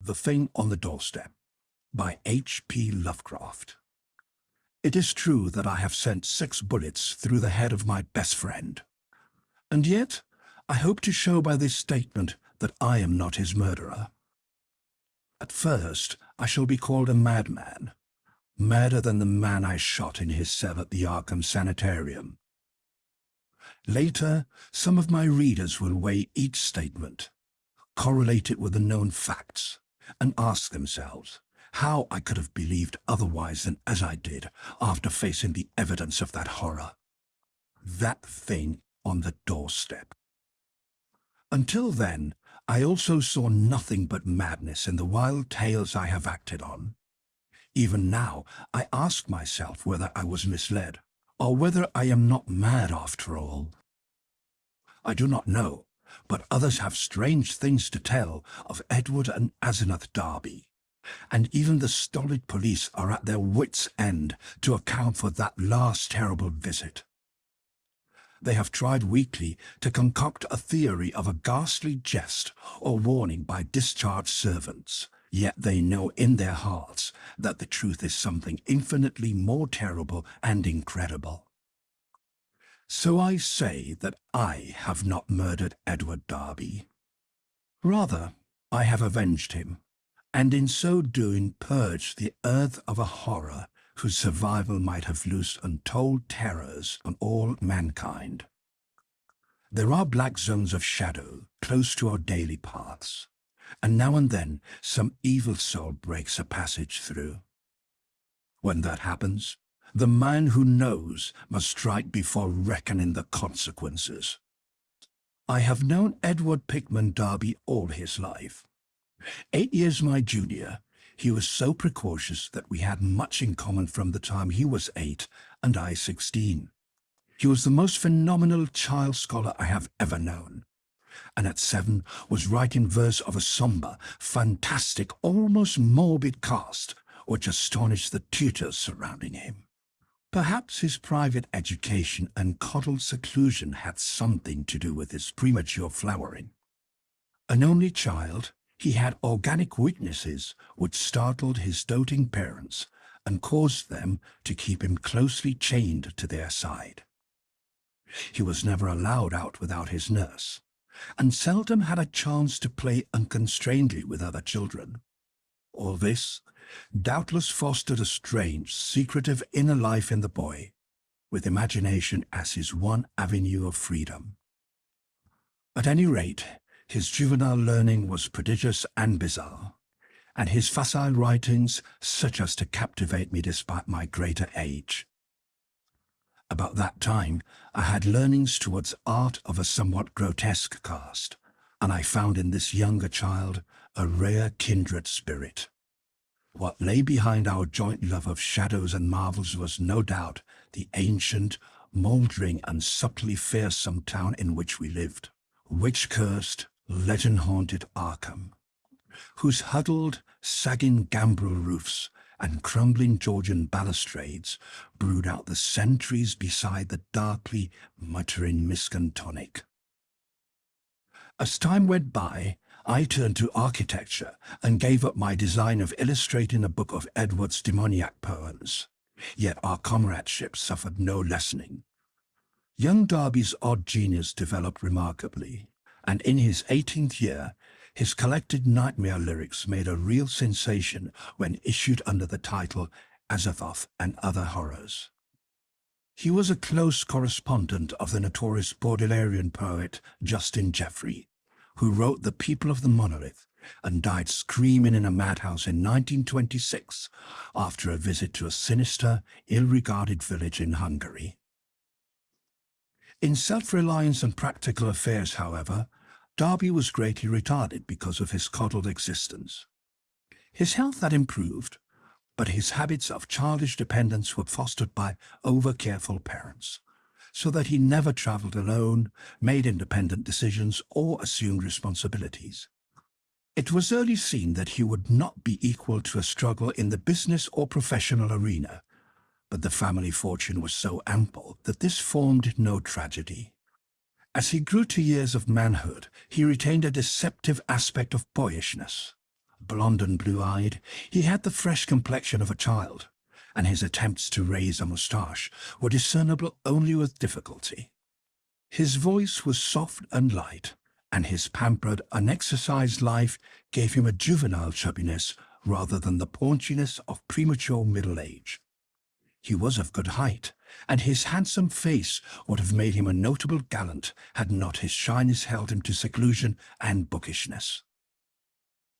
The Thing on the Doorstep by H.P. Lovecraft. It is true that I have sent 6 bullets through the head of my best friend, and yet I hope to show by this statement that I am not his murderer. At first, I shall be called a madman, madder than the man I shot in his cell at the Arkham Sanitarium. Later, some of my readers will weigh each statement, correlate it with the known facts, and ask themselves how I could have believed otherwise than as I did after facing the evidence of that horror. That thing on the doorstep. Until then, I also saw nothing but madness in the wild tales I have acted on. Even now, I ask myself whether I was misled, or whether I am not mad after all. I do not know, but others have strange things to tell of Edward and Asenath Darby, and even the stolid police are at their wits' end to account for that last terrible visit. They have tried weakly to concoct a theory of a ghastly jest or warning by discharged servants, yet they know in their hearts that the truth is something infinitely more terrible and incredible. So I say that I have not murdered Edward Darby. Rather, I have avenged him, and in so doing purged the earth of a horror whose survival might have loosed untold terrors on all mankind. There are black zones of shadow close to our daily paths, and now and then some evil soul breaks a passage through. When that happens, the man who knows must strike before reckoning the consequences. I have known Edward Pickman Darby all his life. 8 years my junior, he was so precocious that we had much in common from the time he was 8 and I 16. He was the most phenomenal child scholar I have ever known, and at 7 was writing verse of a somber, fantastic, almost morbid cast which astonished the tutors surrounding him. Perhaps his private education and coddled seclusion had something to do with his premature flowering. An only child, he had organic weaknesses which startled his doting parents and caused them to keep him closely chained to their side. He was never allowed out without his nurse, and seldom had a chance to play unconstrainedly with other children. All this doubtless fostered a strange, secretive inner life in the boy, with imagination as his one avenue of freedom. At any rate, his juvenile learning was prodigious and bizarre, and his facile writings such as to captivate me despite my greater age. About that time, I had learnings towards art of a somewhat grotesque cast, and I found in this younger child a rare kindred spirit. What lay behind our joint love of shadows and marvels was no doubt the ancient, mouldering and subtly fearsome town in which we lived, witch-cursed, legend-haunted Arkham, whose huddled, sagging gambrel roofs and crumbling Georgian balustrades brood out the centuries beside the darkly muttering Miskatonic. As time went by, I turned to architecture and gave up my design of illustrating a book of Edward's demoniac poems. Yet our comradeship suffered no lessening. Young Darby's odd genius developed remarkably, and in his 18th year, his collected nightmare lyrics made a real sensation when issued under the title Asenath and Other Horrors. He was a close correspondent of the notorious Baudelairian poet Justin Jeffrey, who wrote The People of the Monolith and died screaming in a madhouse in 1926 after a visit to a sinister, ill-regarded village in Hungary. In self-reliance and practical affairs, however, Darby was greatly retarded because of his coddled existence. His health had improved, but his habits of childish dependence were fostered by over-careful parents, so that he never traveled alone, made independent decisions, or assumed responsibilities. It was early seen that he would not be equal to a struggle in the business or professional arena, but the family fortune was so ample that this formed no tragedy. As he grew to years of manhood, he retained a deceptive aspect of boyishness, Blond and blue-eyed, he had the fresh complexion of a child, and his attempts to raise a moustache were discernible only with difficulty. His voice was soft and light, and his pampered, unexercised life gave him a juvenile chubbiness rather than the paunchiness of premature middle age. He was of good height, and his handsome face would have made him a notable gallant had not his shyness held him to seclusion and bookishness.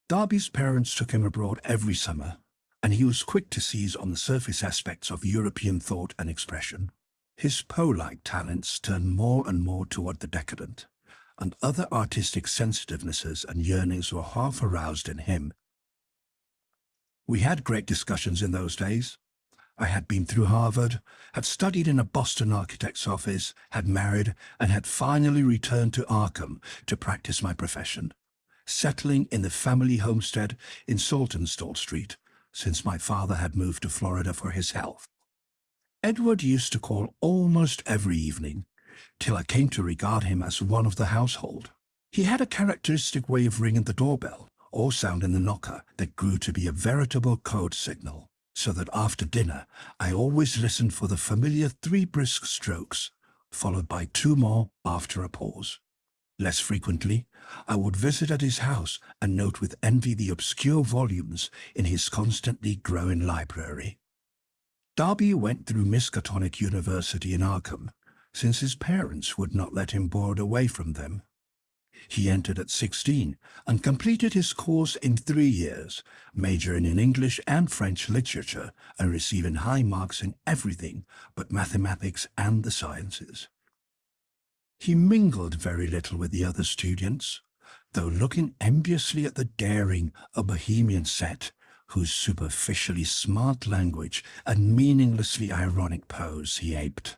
Darby's parents took him abroad every summer, and he was quick to seize on the surface aspects of European thought and expression. His Poe-like talents turned more and more toward the decadent, and other artistic sensitivenesses and yearnings were half aroused in him. We had great discussions in those days. I had been through Harvard, had studied in a Boston architect's office, had married, and had finally returned to Arkham to practice my profession, settling in the family homestead in Saltonstall Street, since my father had moved to Florida for his health. Edward used to call almost every evening, till I came to regard him as one of the household. He had a characteristic way of ringing the doorbell, or sounding the knocker, that grew to be a veritable code signal, so that after dinner I always listened for the familiar 3 brisk strokes, followed by 2 more after a pause. Less frequently, I would visit at his house and note with envy the obscure volumes in his constantly growing library. Darby went through Miskatonic University in Arkham, since his parents would not let him board away from them. He entered at 16 and completed his course in 3 years, majoring in English and French literature and receiving high marks in everything but mathematics and the sciences. He mingled very little with the other students, though looking enviously at the daring, a bohemian set, whose superficially smart language and meaninglessly ironic pose he aped,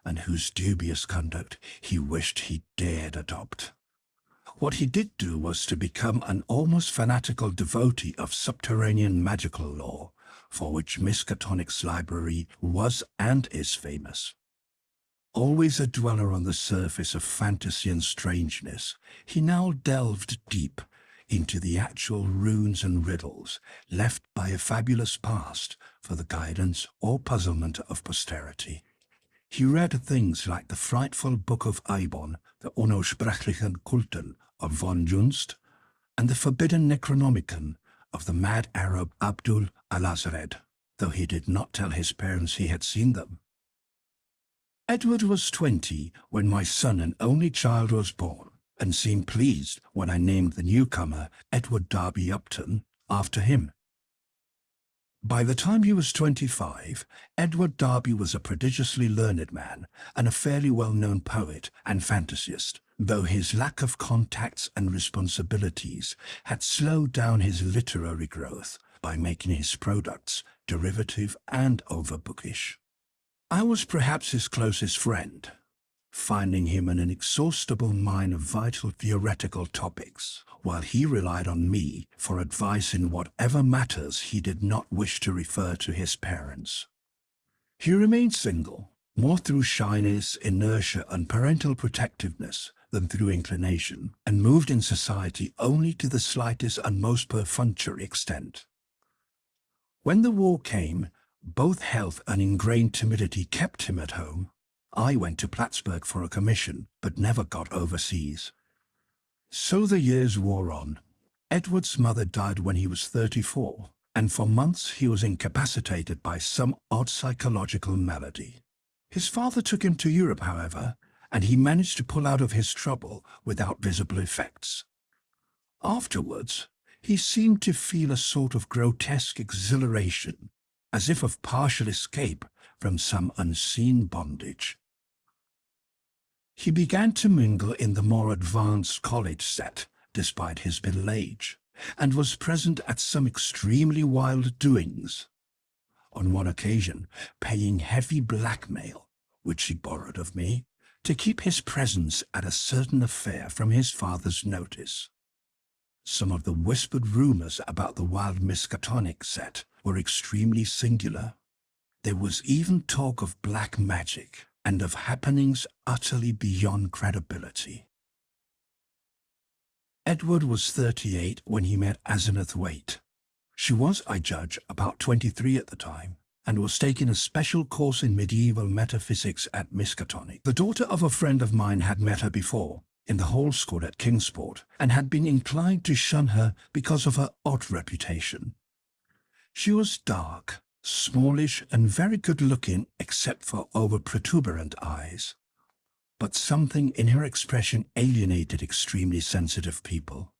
and whose dubious conduct he wished he dared adopt. What he did do was to become an almost fanatical devotee of subterranean magical lore, for which Miskatonic's library was and is famous. Always a dweller on the surface of fantasy and strangeness, he now delved deep into the actual runes and riddles left by a fabulous past for the guidance or puzzlement of posterity. He read things like the frightful Book of Eibon, the Unaussprechlichen Kulten of von Junst, and the forbidden Necronomicon of the mad Arab Abdul al-Azred, though he did not tell his parents he had seen them. Edward was 20 when my son and only child was born, and seemed pleased when I named the newcomer Edward Darby Upton after him. By the time he was 25, Edward Darby was a prodigiously learned man and a fairly well-known poet and fantasist, though his lack of contacts and responsibilities had slowed down his literary growth by making his products derivative and overbookish. I was perhaps his closest friend, finding him an inexhaustible mine of vital theoretical topics, while he relied on me for advice in whatever matters he did not wish to refer to his parents. He remained single, more through shyness, inertia, and parental protectiveness than through inclination, and moved in society only to the slightest and most perfunctory extent. When the war came, both health and ingrained timidity kept him at home. I went to Plattsburgh for a commission, but never got overseas. So the years wore on. Edward's mother died when he was 34, and for months he was incapacitated by some odd psychological malady. His father took him to Europe, however, and he managed to pull out of his trouble without visible effects. Afterwards, he seemed to feel a sort of grotesque exhilaration, as if of partial escape from some unseen bondage. He began to mingle in the more advanced college set, despite his middle age, and was present at some extremely wild doings. On one occasion, paying heavy blackmail, which he borrowed of me, to keep his presence at a certain affair from his father's notice. Some of the whispered rumors about the wild Miskatonic set were extremely singular. There was even talk of black magic and of happenings utterly beyond credibility. Edward was 38 when he met Asenath Waite. She was, I judge, about 23 at the time, and was taking a special course in medieval metaphysics at Miskatonic. The daughter of a friend of mine had met her before, in the Hall School at Kingsport, and had been inclined to shun her because of her odd reputation. She was dark, smallish, and very good-looking except for over-protuberant eyes. But something in her expression alienated extremely sensitive people.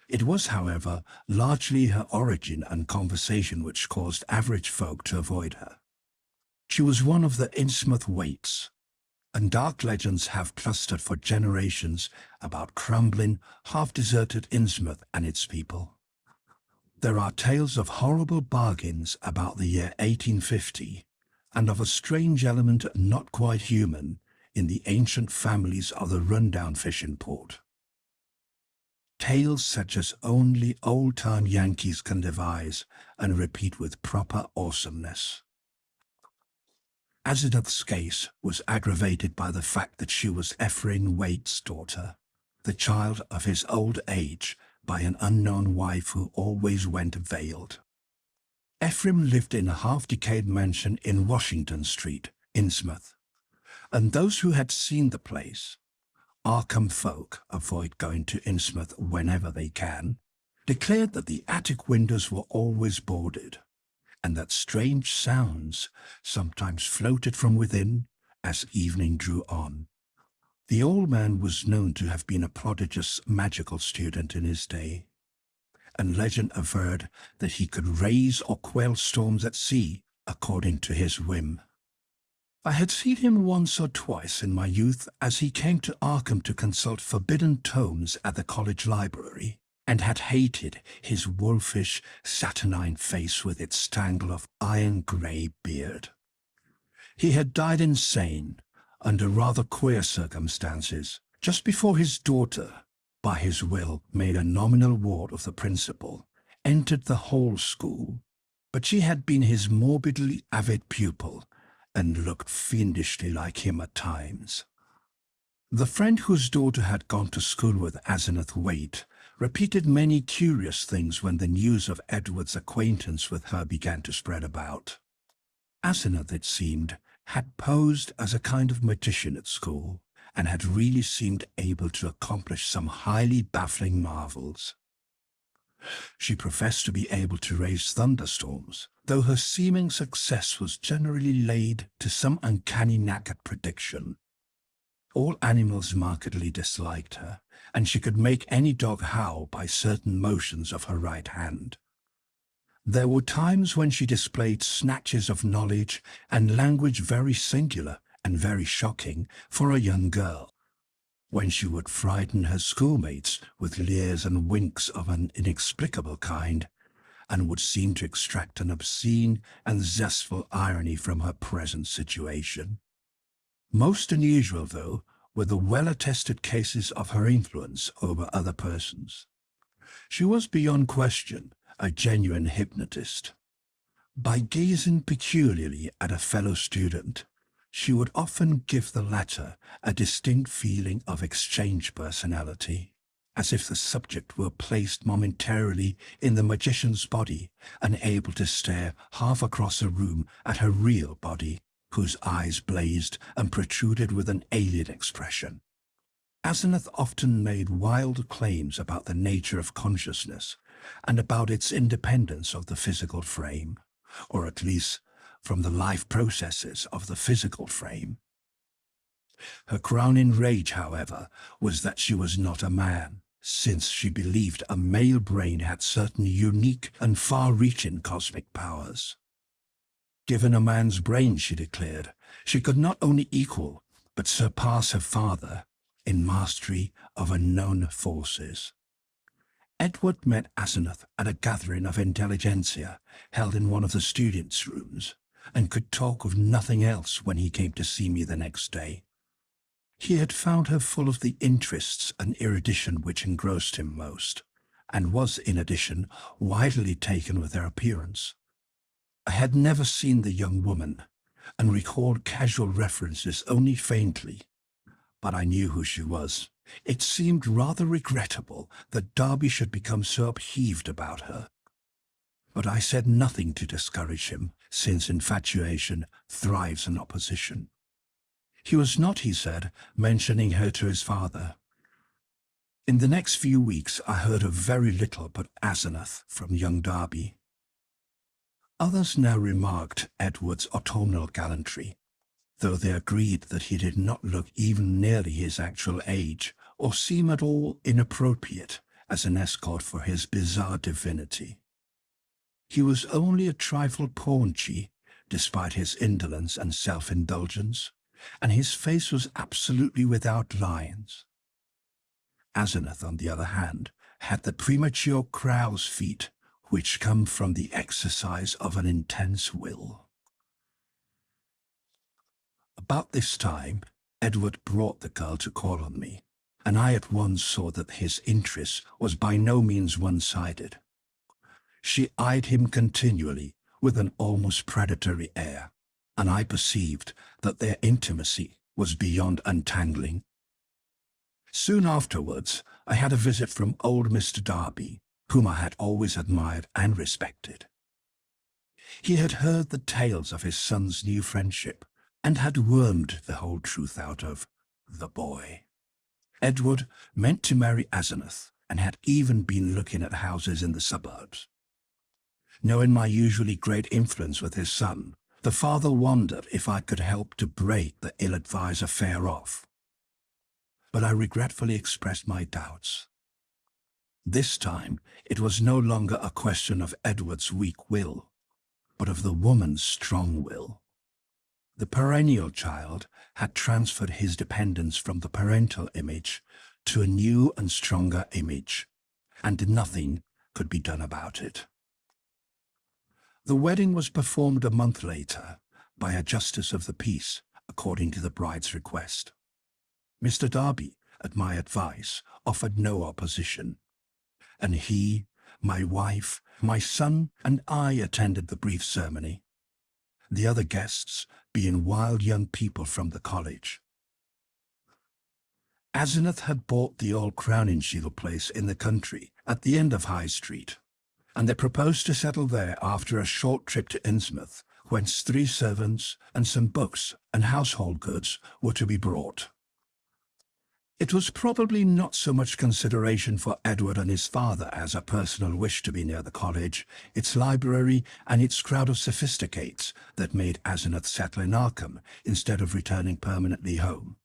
It was, however, largely her origin and conversation which caused average folk to avoid her. She was one of the Asenath Waites, and dark legends have clustered for generations about crumbling, half-deserted Innsmouth and its people. There are tales of horrible bargains about the year 1850, and of a strange element not quite human in the ancient families of the rundown fishing port. Tales such as only old-time Yankees can devise and repeat with proper awesomeness. Asenath's case was aggravated by the fact that she was Ephraim Waite's daughter, the child of his old age by an unknown wife who always went veiled. Ephraim lived in a half-decayed mansion in Washington Street, Innsmouth, and those who had seen the place, Arkham folk avoid going to Innsmouth whenever they can, declared that the attic windows were always boarded, and that strange sounds sometimes floated from within as evening drew on. The old man was known to have been a prodigious magical student in his day, and legend averred that he could raise or quell storms at sea according to his whim. I had seen him once or twice in my youth as he came to Arkham to consult forbidden tomes at the college library, and had hated his wolfish, saturnine face with its tangle of iron-grey beard. He had died insane, under rather queer circumstances, just before his daughter, by his will made a nominal ward of the principal, entered the Hall School, but she had been his morbidly avid pupil, and looked fiendishly like him at times. The friend whose daughter had gone to school with Asenath Waite repeated many curious things when the news of Edward's acquaintance with her began to spread about. Asenath, it seemed, had posed as a kind of magician at school, and had really seemed able to accomplish some highly baffling marvels. She professed to be able to raise thunderstorms, though her seeming success was generally laid to some uncanny knack at prediction. All animals markedly disliked her, and she could make any dog howl by certain motions of her right hand. There were times when she displayed snatches of knowledge and language very singular and very shocking for a young girl, when she would frighten her schoolmates with leers and winks of an inexplicable kind, and would seem to extract an obscene and zestful irony from her present situation. Most unusual, though, were the well-attested cases of her influence over other persons. She was beyond question a genuine hypnotist. By gazing peculiarly at a fellow student, she would often give the latter a distinct feeling of exchange personality, as if the subject were placed momentarily in the magician's body and able to stare half across a room at her real body, whose eyes blazed and protruded with an alien expression. Asenath often made wild claims about the nature of consciousness and about its independence of the physical frame, or at least from the life processes of the physical frame. Her crowning rage, however, was that she was not a man, since she believed a male brain had certain unique and far-reaching cosmic powers. Given a man's brain, she declared, she could not only equal, but surpass her father in mastery of unknown forces. Edward met Asenath at a gathering of intelligentsia held in one of the students' rooms, and could talk of nothing else when he came to see me the next day. He had found her full of the interests and erudition which engrossed him most, and was, in addition, widely taken with her appearance. I had never seen the young woman, and recalled casual references only faintly, but I knew who she was. It seemed rather regrettable that Darby should become so upheaved about her. But I said nothing to discourage him, since infatuation thrives in opposition. He was not, he said, mentioning her to his father. In the next few weeks I heard of very little but Asenath from young Darby. Others now remarked Edward's autumnal gallantry, though they agreed that he did not look even nearly his actual age, or seem at all inappropriate as an escort for his bizarre divinity. He was only a trifle paunchy, despite his indolence and self-indulgence, and his face was absolutely without lines. Asenath, on the other hand, had the premature crow's feet, which come from the exercise of an intense will. About this time, Edward brought the girl to call on me, and I at once saw that his interest was by no means one-sided. She eyed him continually with an almost predatory air, and I perceived that their intimacy was beyond untangling. Soon afterwards, I had a visit from old Mr. Darby, whom I had always admired and respected. He had heard the tales of his son's new friendship, and had wormed the whole truth out of the boy. Edward meant to marry Asenath, and had even been looking at houses in the suburbs. Knowing my usually great influence with his son, the father wondered if I could help to break the ill-advised affair off. But I regretfully expressed my doubts. This time, it was no longer a question of Edward's weak will, but of the woman's strong will. The perennial child had transferred his dependence from the parental image to a new and stronger image, and nothing could be done about it. The wedding was performed a month later by a justice of the peace, according to the bride's request. Mr. Darby, at my advice, offered no opposition, and he, my wife, my son, and I attended the brief ceremony, the other guests being wild young people from the college. Asenath had bought the old Crowninshield place in the country at the end of High Street, and they proposed to settle there after a short trip to Innsmouth, whence 3 servants and some books and household goods were to be brought. It was probably not so much consideration for Edward and his father as a personal wish to be near the college, its library, and its crowd of sophisticates that made Asenath settle in Arkham instead of returning permanently home.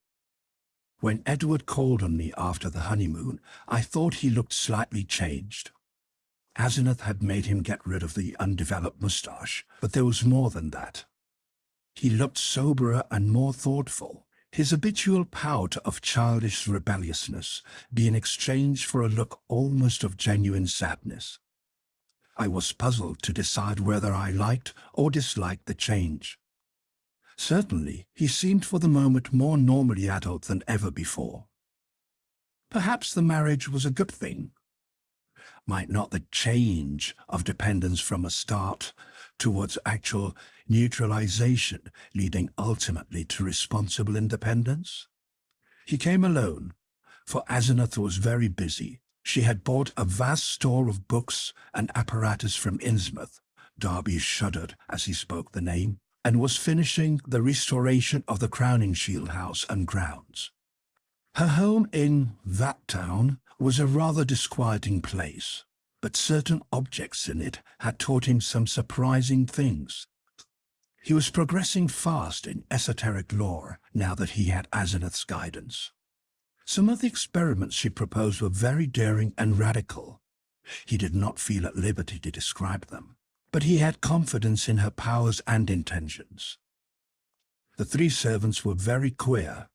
When Edward called on me after the honeymoon, I thought he looked slightly changed. Asenath had made him get rid of the undeveloped moustache, but there was more than that. He looked soberer and more thoughtful, his habitual pout of childish rebelliousness being exchanged for a look almost of genuine sadness. I was puzzled to decide whether I liked or disliked the change. Certainly, he seemed for the moment more normally adult than ever before. Perhaps the marriage was a good thing. Might not the change of dependence from a start towards actual neutralization leading ultimately to responsible independence? He came alone, for Asenath was very busy. She had bought a vast store of books and apparatus from Innsmouth, Darby shuddered as he spoke the name, and was finishing the restoration of the Crowninshield house and grounds. Her home in that town was a rather disquieting place, but certain objects in it had taught him some surprising things. He was progressing fast in esoteric lore now that he had Asenath's guidance. Some of the experiments she proposed were very daring and radical. He did not feel at liberty to describe them, but he had confidence in her powers and intentions. The 3 servants were very queer,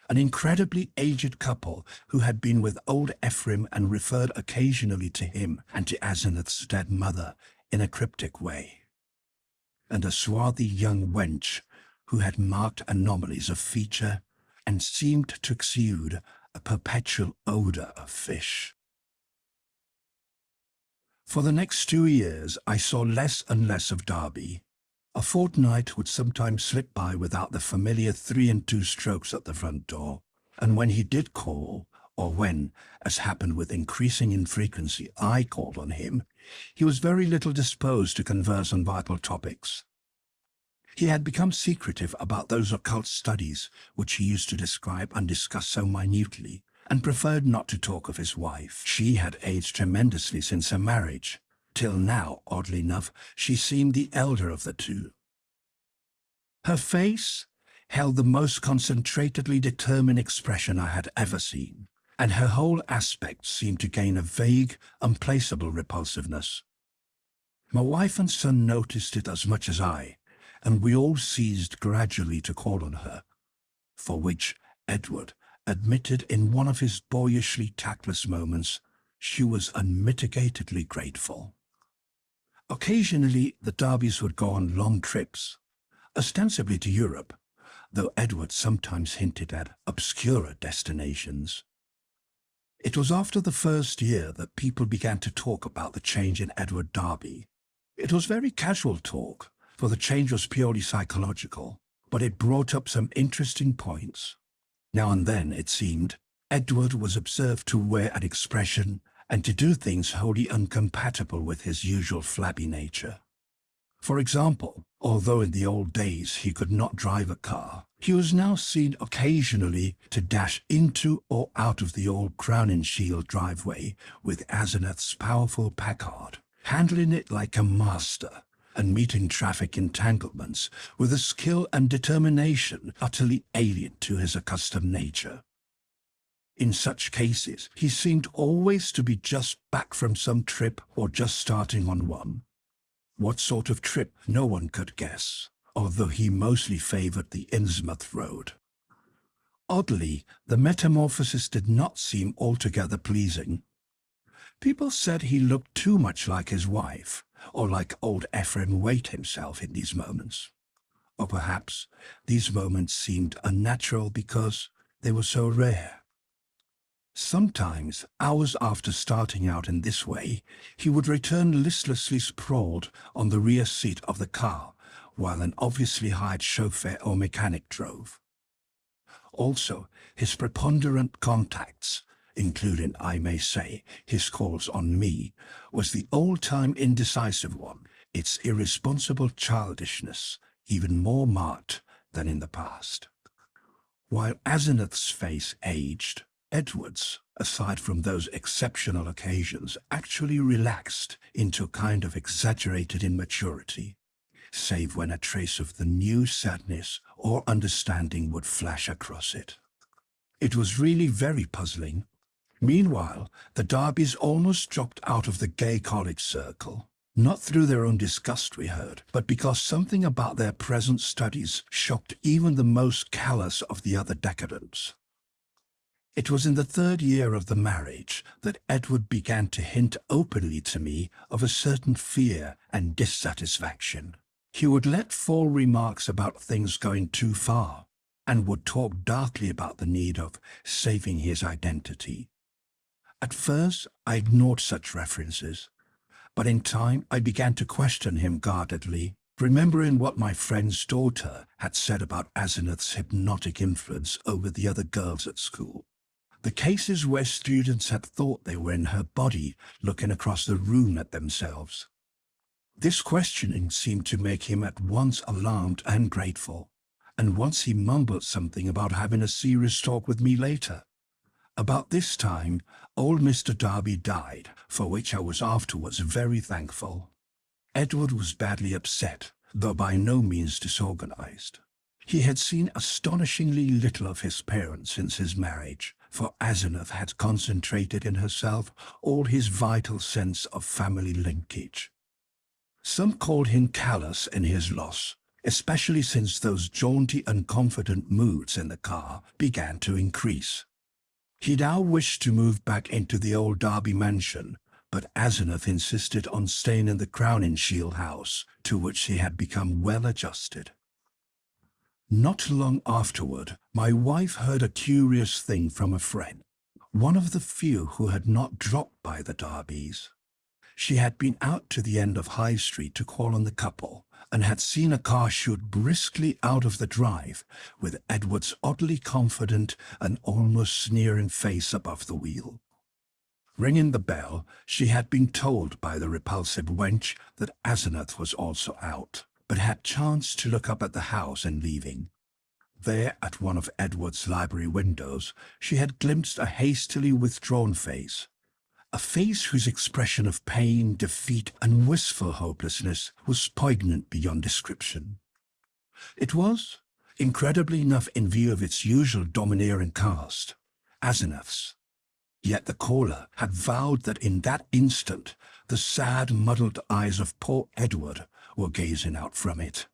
an incredibly aged couple who had been with old Ephraim and referred occasionally to him and to Asenath's dead mother in a cryptic way, and a swarthy young wench who had marked anomalies of feature and seemed to exude a perpetual odour of fish. For the next 2 years I saw less and less of Darby. A fortnight would sometimes slip by without the familiar 3 and 2 strokes at the front door, And when he did call, or when, as happened with increasing infrequency, I called on him, he was very little disposed to converse on vital topics. He had become secretive about those occult studies which he used to describe and discuss so minutely, and preferred not to talk of his wife. She had aged tremendously since her marriage. Till now, oddly enough, she seemed the elder of the two. Her face held the most concentratedly determined expression I had ever seen, and her whole aspect seemed to gain a vague, unplaceable repulsiveness. My wife and son noticed it as much as I, and we all ceased gradually to call on her, for which Edward admitted in one of his boyishly tactless moments she was unmitigatedly grateful. Occasionally the Darbys would go on long trips, ostensibly to Europe, though Edward sometimes hinted at obscurer destinations. It was after the first year that people began to talk about the change in Edward Darby. It was very casual talk, for the change was purely psychological, but it brought up some interesting points. Now and then, it seemed, Edward was observed to wear an expression and to do things wholly incompatible with his usual flabby nature. For example, although in the old days he could not drive a car, he was now seen occasionally to dash into or out of the old Crown and Shield driveway with Asenath's powerful Packard, handling it like a master, and meeting traffic entanglements with a skill and determination utterly alien to his accustomed nature. In such cases, he seemed always to be just back from some trip or just starting on one. What sort of trip, no one could guess, although he mostly favored the Innsmouth road. Oddly, the metamorphosis did not seem altogether pleasing. People said he looked too much like his wife, or like old Ephraim Waite himself in these moments. Or perhaps these moments seemed unnatural because they were so rare. Sometimes, hours after starting out in this way, he would return listlessly sprawled on the rear seat of the car, while an obviously hired chauffeur or mechanic drove. Also, his preponderant contacts, including, I may say, his calls on me, was the old-time indecisive one, its irresponsible childishness even more marked than in the past. While Asenath's face aged, Edward's, aside from those exceptional occasions, actually relaxed into a kind of exaggerated immaturity, save when a trace of the new sadness or understanding would flash across it. It was really very puzzling. Meanwhile, the Darbys almost dropped out of the gay college circle, not through their own disgust, we heard, but because something about their present studies shocked even the most callous of the other decadents. It was in the third year of the marriage that Edward began to hint openly to me of a certain fear and dissatisfaction. He would let fall remarks about things going too far, and would talk darkly about the need of saving his identity. At first, I ignored such references, but in time I began to question him guardedly, remembering what my friend's daughter had said about Asenath's hypnotic influence over the other girls at school. The cases where students had thought they were in her body looking across the room at themselves. This questioning seemed to make him at once alarmed and grateful, and once he mumbled something about having a serious talk with me later. About this time, old Mr. Darby died, for which I was afterwards very thankful. Edward was badly upset, though by no means disorganized. He had seen astonishingly little of his parents since his marriage, for Asenath had concentrated in herself all his vital sense of family linkage. Some called him callous in his loss, especially since those jaunty and confident moods in the car began to increase. He now wished to move back into the old Darby mansion, but Asenath insisted on staying in the Crown and Shield house, to which he had become well adjusted. Not long afterward, my wife heard a curious thing from a friend, one of the few who had not dropped by the Darbys. She had been out to the end of High Street to call on the couple, and had seen a car shoot briskly out of the drive, with Edward's oddly confident and almost sneering face above the wheel. Ringing the bell, she had been told by the repulsive wench that Asenath was also out, but had chanced to look up at the house in leaving. There, at one of Edward's library windows, she had glimpsed a hastily withdrawn face. A face whose expression of pain, defeat, and wistful hopelessness was poignant beyond description. It was, incredibly enough in view of its usual domineering cast, Asenath's. Yet the caller had vowed that in that instant the sad, muddled eyes of poor Edward were gazing out from it.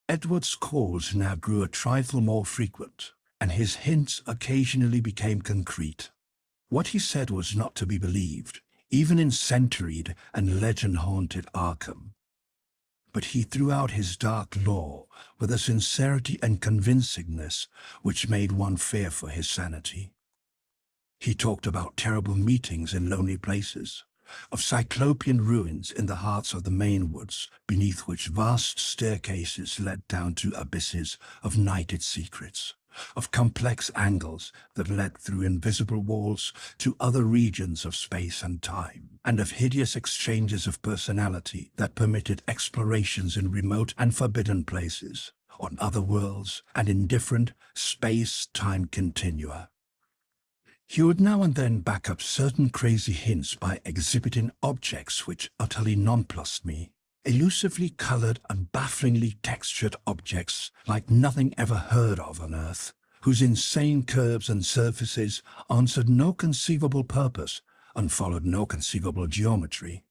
Edward's calls now grew a trifle more frequent, and his hints occasionally became concrete. What he said was not to be believed, even in centuried and legend-haunted Arkham. But he threw out his dark lore with a sincerity and convincingness which made one fear for his sanity. He talked about terrible meetings in lonely places, of cyclopean ruins in the hearts of the Maine woods, beneath which vast staircases led down to abysses of nighted secrets, of complex angles that led through invisible walls to other regions of space and time, and of hideous exchanges of personality that permitted explorations in remote and forbidden places, on other worlds, and in different space-time continua. He would now and then back up certain crazy hints by exhibiting objects which utterly nonplussed me, elusively colored and bafflingly textured objects like nothing ever heard of on Earth, whose insane curves and surfaces answered no conceivable purpose and followed no conceivable geometry.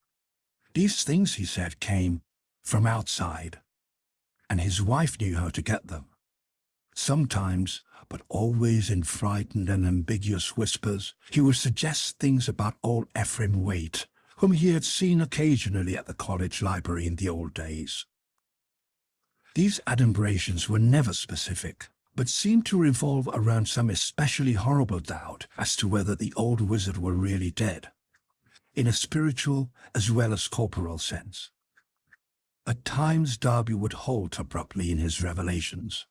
These things, he said, came from outside, and his wife knew how to get them. Sometimes, but always in frightened and ambiguous whispers, he would suggest things about old Ephraim Waite, whom he had seen occasionally at the college library in the old days. These adumbrations were never specific, but seemed to revolve around some especially horrible doubt as to whether the old wizard were really dead, in a spiritual as well as corporal sense. At times Darby would halt abruptly in his revelations,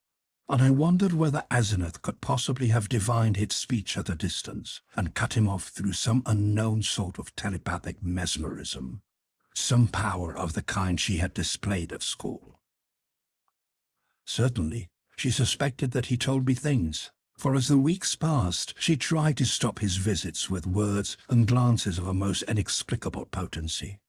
and I wondered whether Asenath could possibly have divined his speech at a distance and cut him off through some unknown sort of telepathic mesmerism, some power of the kind she had displayed at school. Certainly, she suspected that he told me things, for as the weeks passed, she tried to stop his visits with words and glances of a most inexplicable potency.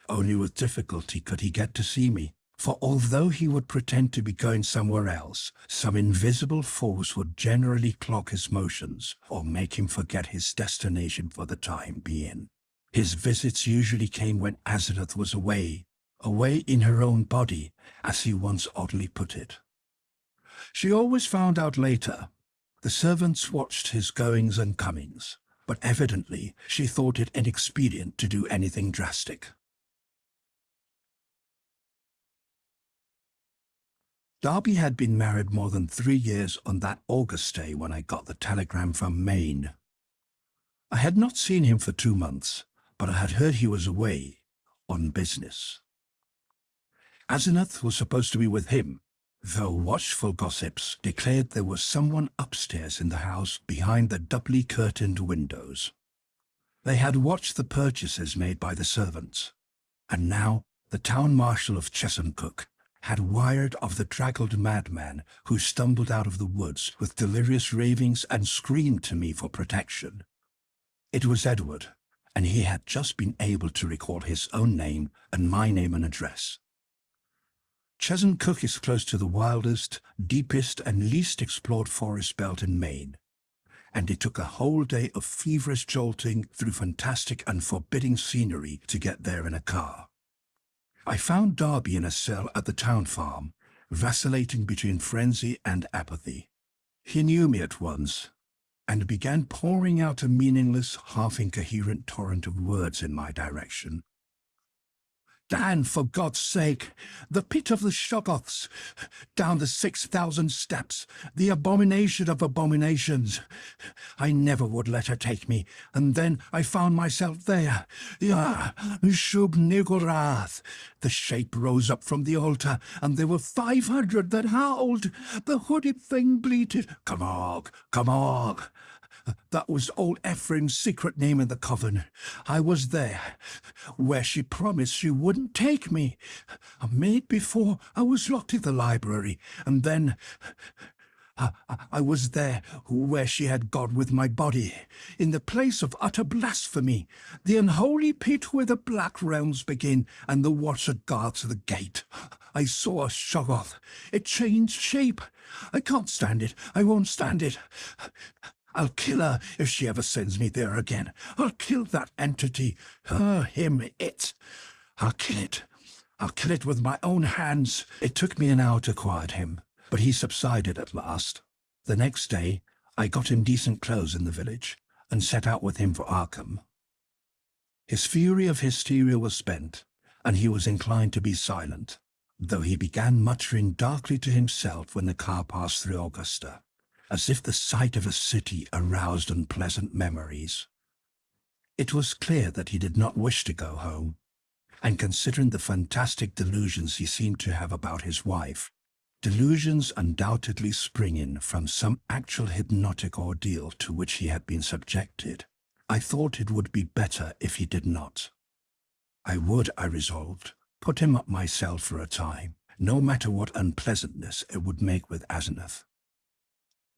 Only with difficulty could he get to see me, for although he would pretend to be going somewhere else, some invisible force would generally clog his motions or make him forget his destination for the time being. His visits usually came when Asenath was away in her own body, as he once oddly put it. She always found out later. The servants watched his goings and comings, but evidently she thought it inexpedient to do anything drastic. Darby had been married more than 3 years on that August day when I got the telegram from Maine. I had not seen him for 2 months, but I had heard he was away, on business. Asenath was supposed to be with him, though watchful gossips declared there was someone upstairs in the house behind the doubly curtained windows. They had watched the purchases made by the servants, and now the town marshal of Chesuncook had wired of the draggled madman who stumbled out of the woods with delirious ravings and screamed to me for protection. It was Edward, and he had just been able to recall his own name and my name and address. Chesuncook is close to the wildest, deepest, and least explored forest belt in Maine, and it took a whole day of feverish jolting through fantastic and forbidding scenery to get there in a car. I found Darby in a cell at the town farm, vacillating between frenzy and apathy. He knew me at once, and began pouring out a meaningless, half-incoherent torrent of words in my direction. Dan, for God's sake, the pit of the Shoggoths, down the 6,000 steps, the abomination of abominations. I never would let her take me, and then I found myself there. Shub Nigorath. The shape rose up from the altar, and there were 500 that howled. The hooded thing bleated, "Come on." That was old Ephraim's secret name in the coven. I was there, where she promised she wouldn't take me. A minute before, I was locked in the library, and then I was there where she had gone with my body, in the place of utter blasphemy, the unholy pit where the black realms begin and the watcher guards the gate. I saw a Shoggoth. It changed shape. I can't stand it. I won't stand it. I'll kill her if she ever sends me there again. I'll kill that entity. Her, him, it. I'll kill it. I'll kill it with my own hands. It took me an hour to quiet him, but he subsided at last. The next day, I got him decent clothes in the village and set out with him for Arkham. His fury of hysteria was spent, and he was inclined to be silent, though he began muttering darkly to himself when the car passed through Augusta, as if the sight of a city aroused unpleasant memories. It was clear that he did not wish to go home, and considering the fantastic delusions he seemed to have about his wife, delusions undoubtedly springing from some actual hypnotic ordeal to which he had been subjected, I thought it would be better if he did not. I resolved, put him up myself for a time, no matter what unpleasantness it would make with Asenath.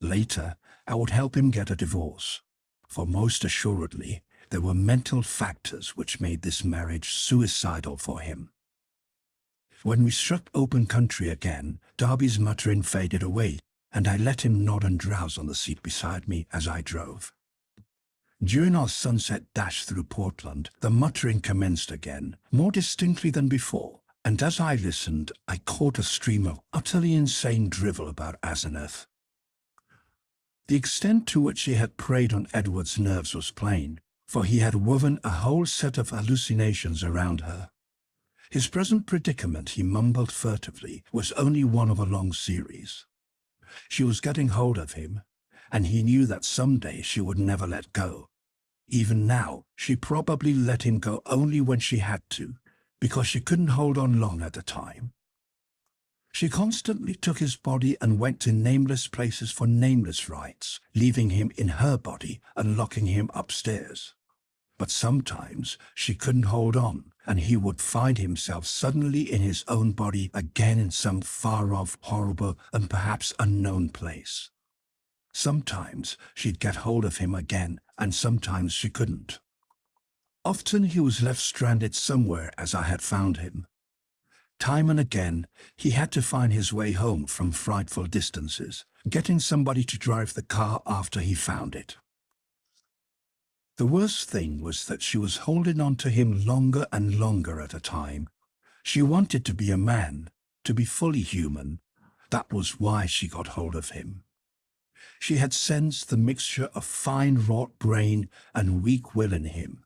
Later, I would help him get a divorce, for most assuredly there were mental factors which made this marriage suicidal for him. When we struck open country again, Darby's muttering faded away, and I let him nod and drowse on the seat beside me as I drove. During our sunset dash through Portland, the muttering commenced again, more distinctly than before, and as I listened, I caught a stream of utterly insane drivel about Asenath. The extent to which he had preyed on Edward's nerves was plain, for he had woven a whole set of hallucinations around her. His present predicament, he mumbled furtively, was only one of a long series. She was getting hold of him, and he knew that someday she would never let go. Even now, she probably let him go only when she had to, because she couldn't hold on long at a time. She constantly took his body and went to nameless places for nameless rites, leaving him in her body and locking him upstairs. But sometimes she couldn't hold on, and he would find himself suddenly in his own body again in some far-off, horrible, and perhaps unknown place. Sometimes she'd get hold of him again, and sometimes she couldn't. Often he was left stranded somewhere as I had found him. Time and again, he had to find his way home from frightful distances, getting somebody to drive the car after he found it. The worst thing was that she was holding on to him longer and longer at a time. She wanted to be a man, to be fully human. That was why she got hold of him. She had sensed the mixture of fine wrought brain and weak will in him.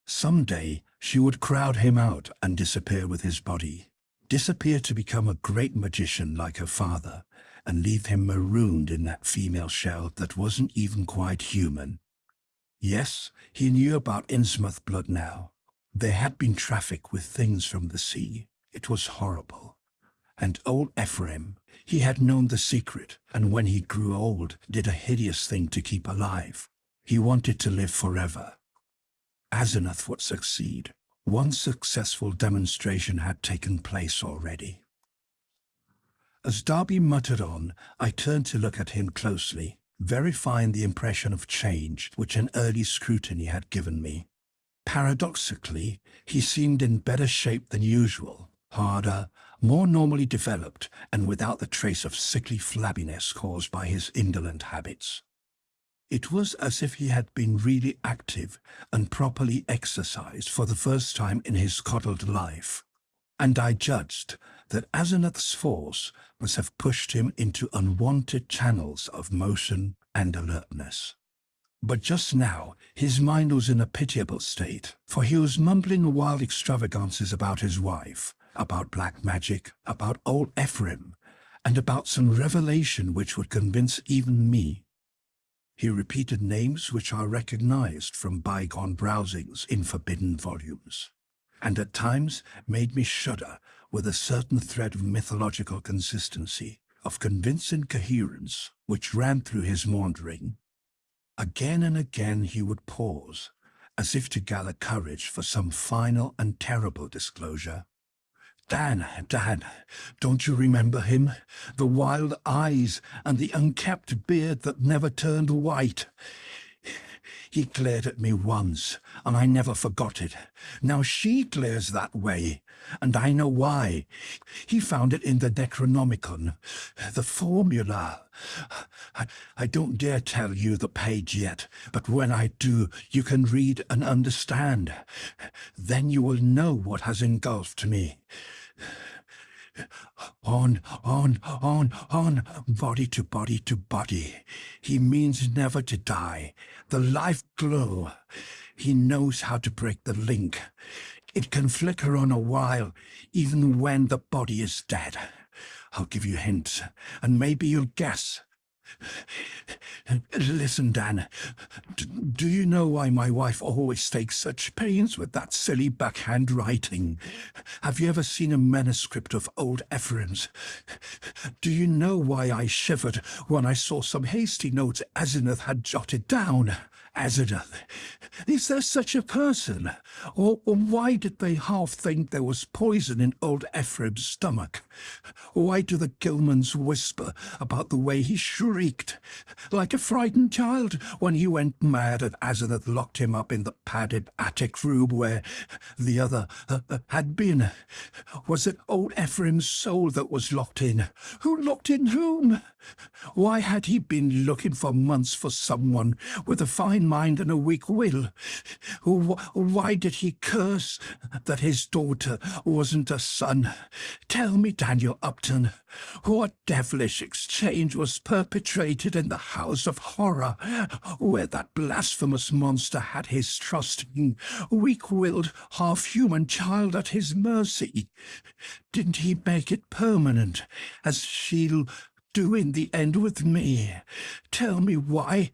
Someday she would crowd him out and disappear with his body, disappear to become a great magician like her father, and leave him marooned in that female shell that wasn't even quite human. Yes, he knew about Innsmouth blood now. There had been traffic with things from the sea. It was horrible. And old Ephraim, he had known the secret, and when he grew old, did a hideous thing to keep alive. He wanted to live forever. Asenath would succeed. One successful demonstration had taken place already. As Darby muttered on, I turned to look at him closely, verifying the impression of change which an early scrutiny had given me. Paradoxically, he seemed in better shape than usual, harder, more normally developed, and without the trace of sickly flabbiness caused by his indolent habits. It was as if he had been really active and properly exercised for the first time in his coddled life, and I judged that Asenath's force must have pushed him into unwanted channels of motion and alertness. But just now, his mind was in a pitiable state, for he was mumbling wild extravagances about his wife, about black magic, about old Ephraim, and about some revelation which would convince even me. He repeated names which I recognized from bygone browsings in forbidden volumes, and at times made me shudder with a certain thread of mythological consistency, of convincing coherence, which ran through his maundering. Again and again he would pause, as if to gather courage for some final and terrible disclosure. Dan, don't you remember him? The wild eyes and the unkempt beard that never turned white. He glared at me once, and I never forgot it. Now she glares that way, and I know why. He found it in the Necronomicon, the formula. I don't dare tell you the page yet, but when I do, you can read and understand. Then you will know what has engulfed me. On, body to body to body. He means never to die. The life glow. He knows how to break the link. It can flicker on a while, even when the body is dead. I'll give you hints, and maybe you'll guess. Listen, Dan, do you know why my wife always takes such pains with that silly backhand writing? Have you ever seen a manuscript of old Ephraim's? Do you know why I shivered when I saw some hasty notes Asenath had jotted down? Asenath, is there such a person? Or why did they half think there was poison in old Ephraim's stomach? Why do the Gilmans whisper about the way he shrieked, like a frightened child, when he went mad and Asenath locked him up in the padded attic room where the other had been? Was it old Ephraim's soul that was locked in? Who locked in whom? Why had he been looking for months for someone with a fine mind and a weak will? Why did he curse that his daughter wasn't a son? Tell me, Daniel Upton, what devilish exchange was perpetrated in the house of horror, where that blasphemous monster had his trusting, weak-willed, half-human child at his mercy? Didn't he make it permanent, as she'll do in the end with me? Tell me why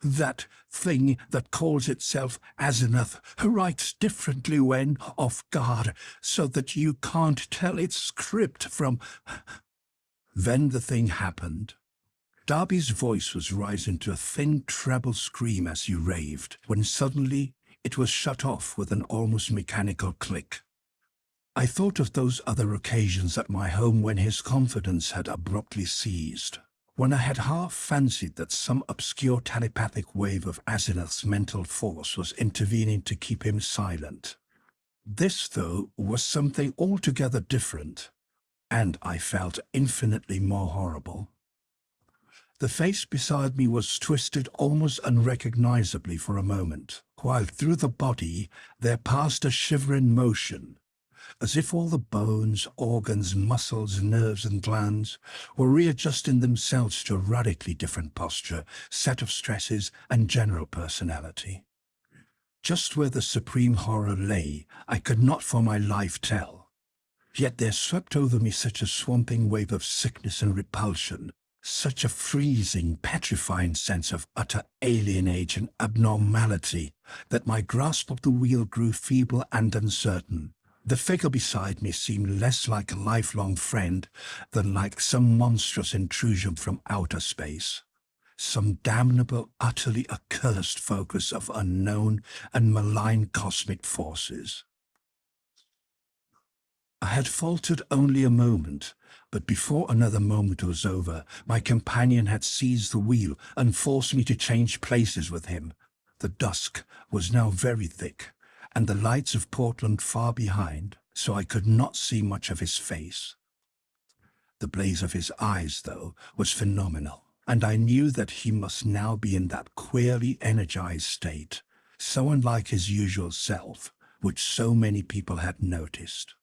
that thing that calls itself Asenath writes differently when off guard, so that you can't tell its script from... Then the thing happened. Darby's voice was rising to a thin treble scream as he raved, when suddenly it was shut off with an almost mechanical click. I thought of those other occasions at my home when his confidence had abruptly ceased, when I had half fancied that some obscure telepathic wave of Asenath's mental force was intervening to keep him silent. This, though, was something altogether different, and I felt infinitely more horrible. The face beside me was twisted almost unrecognizably for a moment, while through the body there passed a shivering motion, as if all the bones, organs, muscles, nerves and glands were readjusting themselves to a radically different posture, set of stresses and general personality. Just where the supreme horror lay, I could not for my life tell. Yet there swept over me such a swamping wave of sickness and repulsion, such a freezing, petrifying sense of utter alienage and abnormality, that my grasp of the wheel grew feeble and uncertain. The figure beside me seemed less like a lifelong friend than like some monstrous intrusion from outer space, some damnable, utterly accursed focus of unknown and malign cosmic forces. I had faltered only a moment, but before another moment was over, my companion had seized the wheel and forced me to change places with him. The dusk was now very thick, and the lights of Portland far behind, so I could not see much of his face. The blaze of his eyes, though, was phenomenal, and I knew that he must now be in that queerly energized state, so unlike his usual self, which so many people had noticed.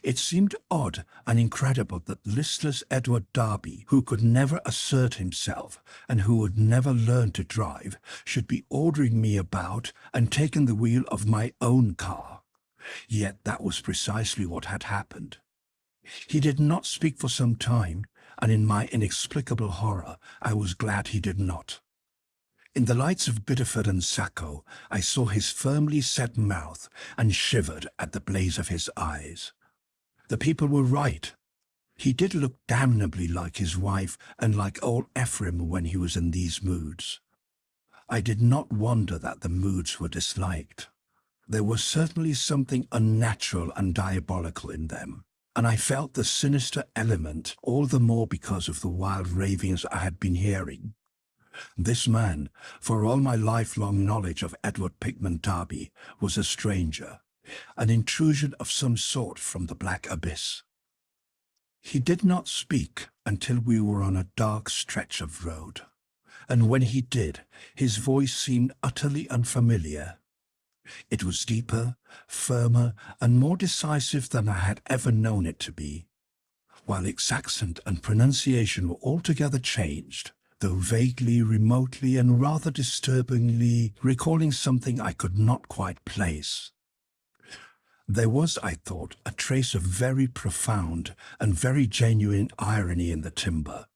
It seemed odd and incredible that listless Edward Darby, who could never assert himself and who would never learn to drive, should be ordering me about and taking the wheel of my own car. Yet that was precisely what had happened. He did not speak for some time, and in my inexplicable horror, I was glad he did not. In the lights of Biddeford and Sacco, I saw his firmly set mouth and shivered at the blaze of his eyes. The people were right. He did look damnably like his wife and like old Ephraim when he was in these moods. I did not wonder that the moods were disliked. There was certainly something unnatural and diabolical in them, and I felt the sinister element all the more because of the wild ravings I had been hearing. This man, for all my lifelong knowledge of Edward Pickman Darby, was a stranger, an intrusion of some sort from the black abyss. He did not speak until we were on a dark stretch of road, and when he did, his voice seemed utterly unfamiliar. It was deeper, firmer, and more decisive than I had ever known it to be, while its accent and pronunciation were altogether changed, though vaguely, remotely, and rather disturbingly recalling something I could not quite place. There was, I thought, a trace of very profound and very genuine irony in the timbre.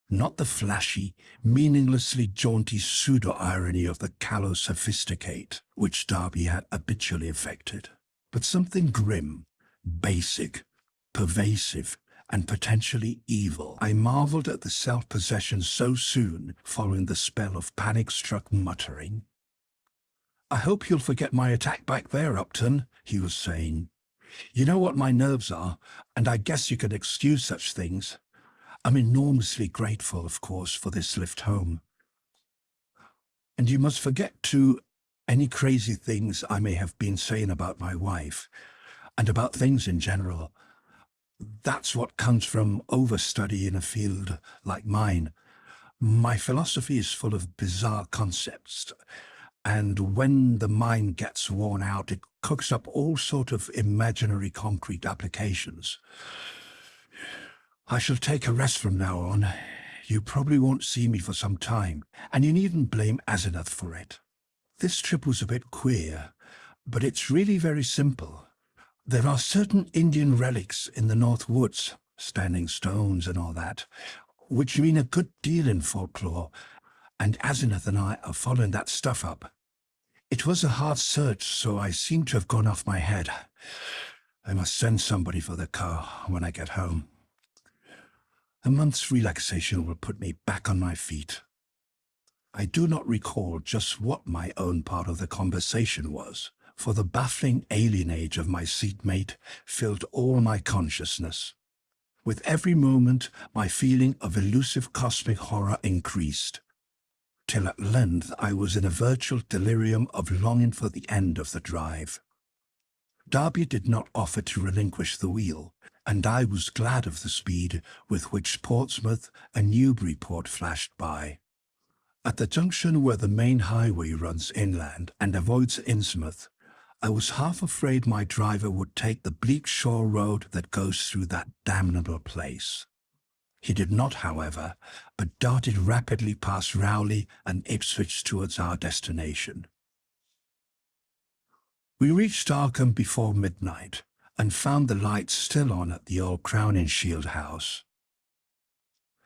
Not the flashy, meaninglessly jaunty pseudo-irony of the callow sophisticate, which Darby had habitually affected, but something grim, basic, pervasive, and potentially evil. I marveled at the self-possession so soon following the spell of panic-struck muttering. "I hope you'll forget my attack back there, Upton," he was saying. "You know what my nerves are, and I guess you can excuse such things. I'm enormously grateful, of course, for this lift home. And you must forget, too, any crazy things I may have been saying about my wife, and about things in general. That's what comes from overstudy in a field like mine. My philosophy is full of bizarre concepts, and when the mind gets worn out, it cooks up all sort of imaginary concrete applications. I shall take a rest from now on. You probably won't see me for some time, and you needn't blame Asenath for it. This trip was a bit queer, but it's really very simple. There are certain Indian relics in the North Woods, standing stones and all that, which mean a good deal in folklore, and Asenath and I are following that stuff up. It was a hard search, so I seem to have gone off my head. I must send somebody for the car when I get home. A month's relaxation will put me back on my feet. I do not recall just what my own part of the conversation was, for the baffling alienage of my seatmate filled all my consciousness. With every moment, my feeling of elusive cosmic horror increased, till at length I was in a virtual delirium of longing for the end of the drive. Darby did not offer to relinquish the wheel, and I was glad of the speed with which Portsmouth and Newburyport flashed by. At the junction where the main highway runs inland and avoids Innsmouth, I was half afraid my driver would take the bleak shore road that goes through that damnable place. He did not, however, but darted rapidly past Rowley and Ipswich towards our destination. We reached Arkham before midnight, and found the lights still on at the old Crown and Shield house.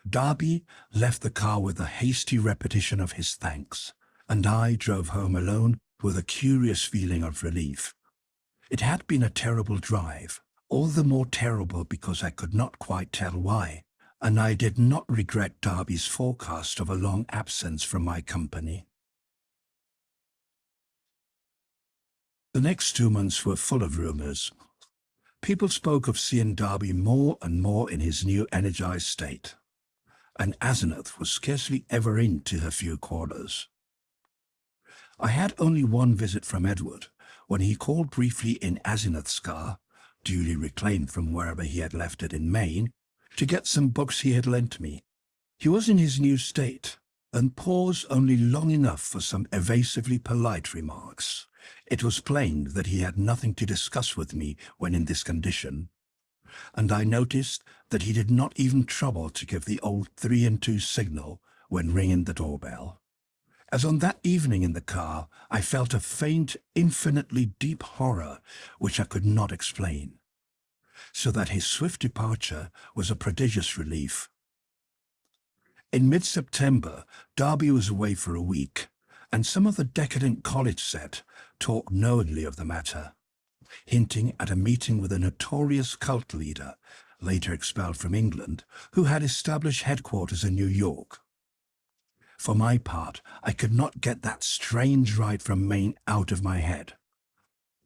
Darby left the car with a hasty repetition of his thanks, and I drove home alone with a curious feeling of relief. It had been a terrible drive, all the more terrible because I could not quite tell why, and I did not regret Darby's forecast of a long absence from my company. The next 2 months were full of rumours. People spoke of seeing Darby more and more in his new energized state, and Asenath was scarcely ever into her few quarters. I had only one visit from Edward, when he called briefly in Asenath's car, duly reclaimed from wherever he had left it in Maine, to get some books he had lent me. He was in his new state, and paused only long enough for some evasively polite remarks, It was plain that he had nothing to discuss with me when in this condition, and I noticed that he did not even trouble to give the old 3 and 2 signal when ringing the doorbell. As on that evening in the car, I felt a faint, infinitely deep horror which I could not explain, so that his swift departure was a prodigious relief. In mid-September, Darby was away for a week, and some of the decadent college set talked knowingly of the matter, hinting at a meeting with a notorious cult leader, later expelled from England, who had established headquarters in New York. For my part, I could not get that strange ride from Maine out of my head.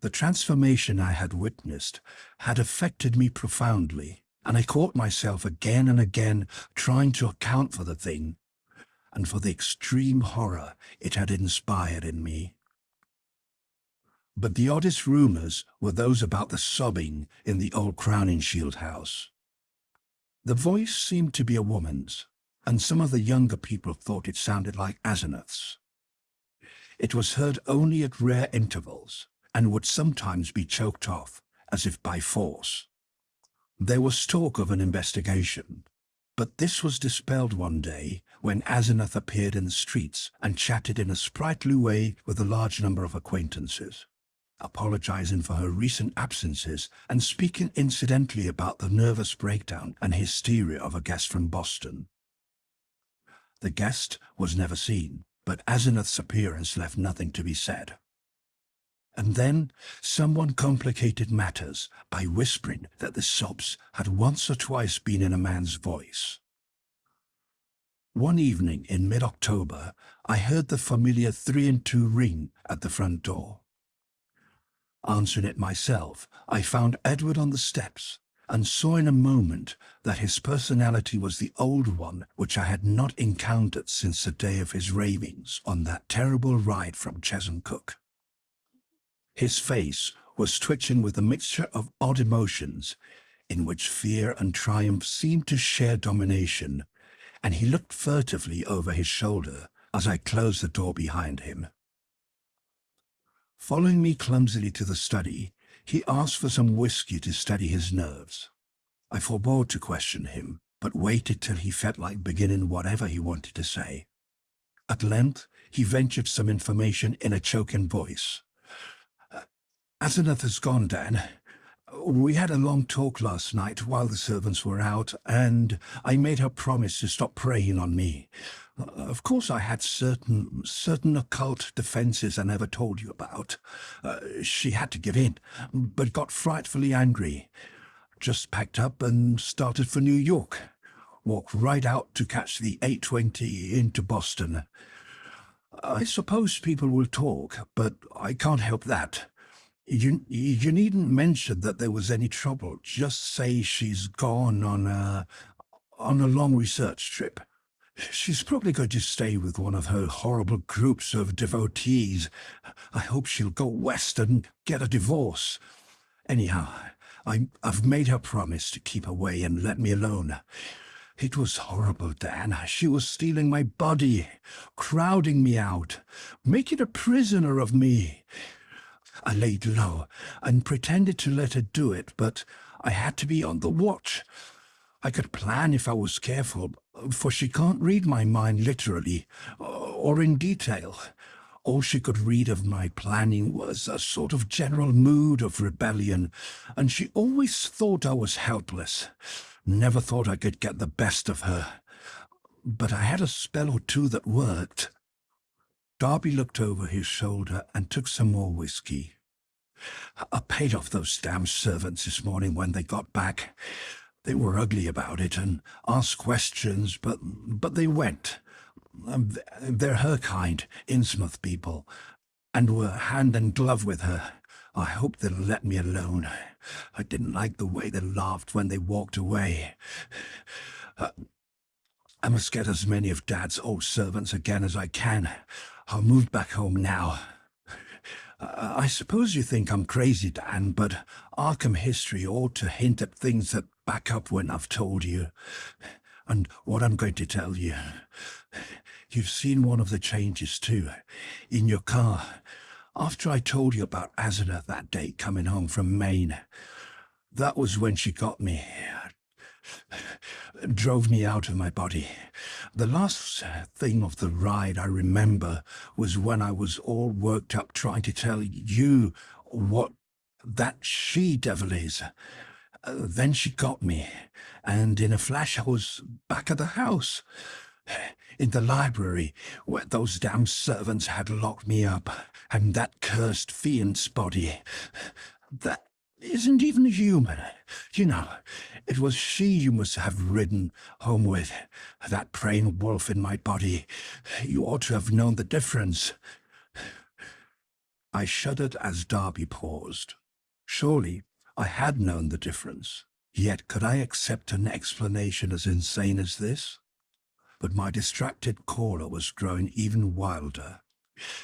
The transformation I had witnessed had affected me profoundly, and I caught myself again and again trying to account for the thing, and for the extreme horror it had inspired in me. But the oddest rumours were those about the sobbing in the old Crowninshield house. The voice seemed to be a woman's, and some of the younger people thought it sounded like Asenath's. It was heard only at rare intervals, and would sometimes be choked off, as if by force. There was talk of an investigation, but this was dispelled one day when Asenath appeared in the streets and chatted in a sprightly way with a large number of acquaintances, apologizing for her recent absences and speaking incidentally about the nervous breakdown and hysteria of a guest from Boston. The guest was never seen, but Asenath's appearance left nothing to be said. And then someone complicated matters by whispering that the sobs had once or twice been in a man's voice. One evening in mid-October, I heard the familiar 3 and 2 ring at the front door. Answering it myself, I found Edward on the steps, and saw in a moment that his personality was the old one which I had not encountered since the day of his ravings on that terrible ride from Chesuncook. His face was twitching with a mixture of odd emotions, in which fear and triumph seemed to share domination, and he looked furtively over his shoulder as I closed the door behind him. Following me clumsily to the study, he asked for some whiskey to steady his nerves. I forbore to question him, but waited till he felt like beginning whatever he wanted to say. At length, he ventured some information in a choking voice. "Asenath has gone, Dan. We had a long talk last night while the servants were out, and I made her promise to stop preying on me. Of course I had certain occult defenses I never told you about. She had to give in, but got frightfully angry. Just packed up and started for New York. Walked right out to catch the 8:20 into Boston. I suppose people will talk, but I can't help that. You needn't mention that there was any trouble. Just say she's gone on a long research trip. She's probably going to stay with one of her horrible groups of devotees. I hope she'll go west and get a divorce. Anyhow, I've made her promise to keep away and let me alone. It was horrible, Dan. She was stealing my body, crowding me out, making a prisoner of me. I laid low and pretended to let her do it, but I had to be on the watch. I could plan if I was careful, for she can't read my mind literally, or in detail. All she could read of my planning was a sort of general mood of rebellion, and she always thought I was helpless. Never thought I could get the best of her. But I had a spell or two that worked." Darby looked over his shoulder and took some more whiskey. "I paid off those damn servants this morning when they got back. They were ugly about it and asked questions, but they went. They're her kind, Innsmouth people, and were hand and glove with her. I hope they'll let me alone. I didn't like the way they laughed when they walked away. I must get as many of Dad's old servants again as I can. I'll move back home now. I suppose you think I'm crazy, Dan, but Arkham history ought to hint at things that back up when I've told you. And what I'm going to tell you. You've seen one of the changes too. In your car, After I told you about Asenath that day coming home from Maine, that was when she got me, drove me out of my body. The last thing of the ride I remember was when I was all worked up trying to tell you what that she-devil is. Then she got me, and in a flash I was back at the house, in the library, where those damn servants had locked me up, and that cursed fiend's body. That isn't even human. You know, it was she you must have ridden home with, that preying wolf in my body. You ought to have known the difference. I shuddered as Darby paused. Surely I had known the difference. Yet could I accept an explanation as insane as this? But my distracted caller was growing even wilder.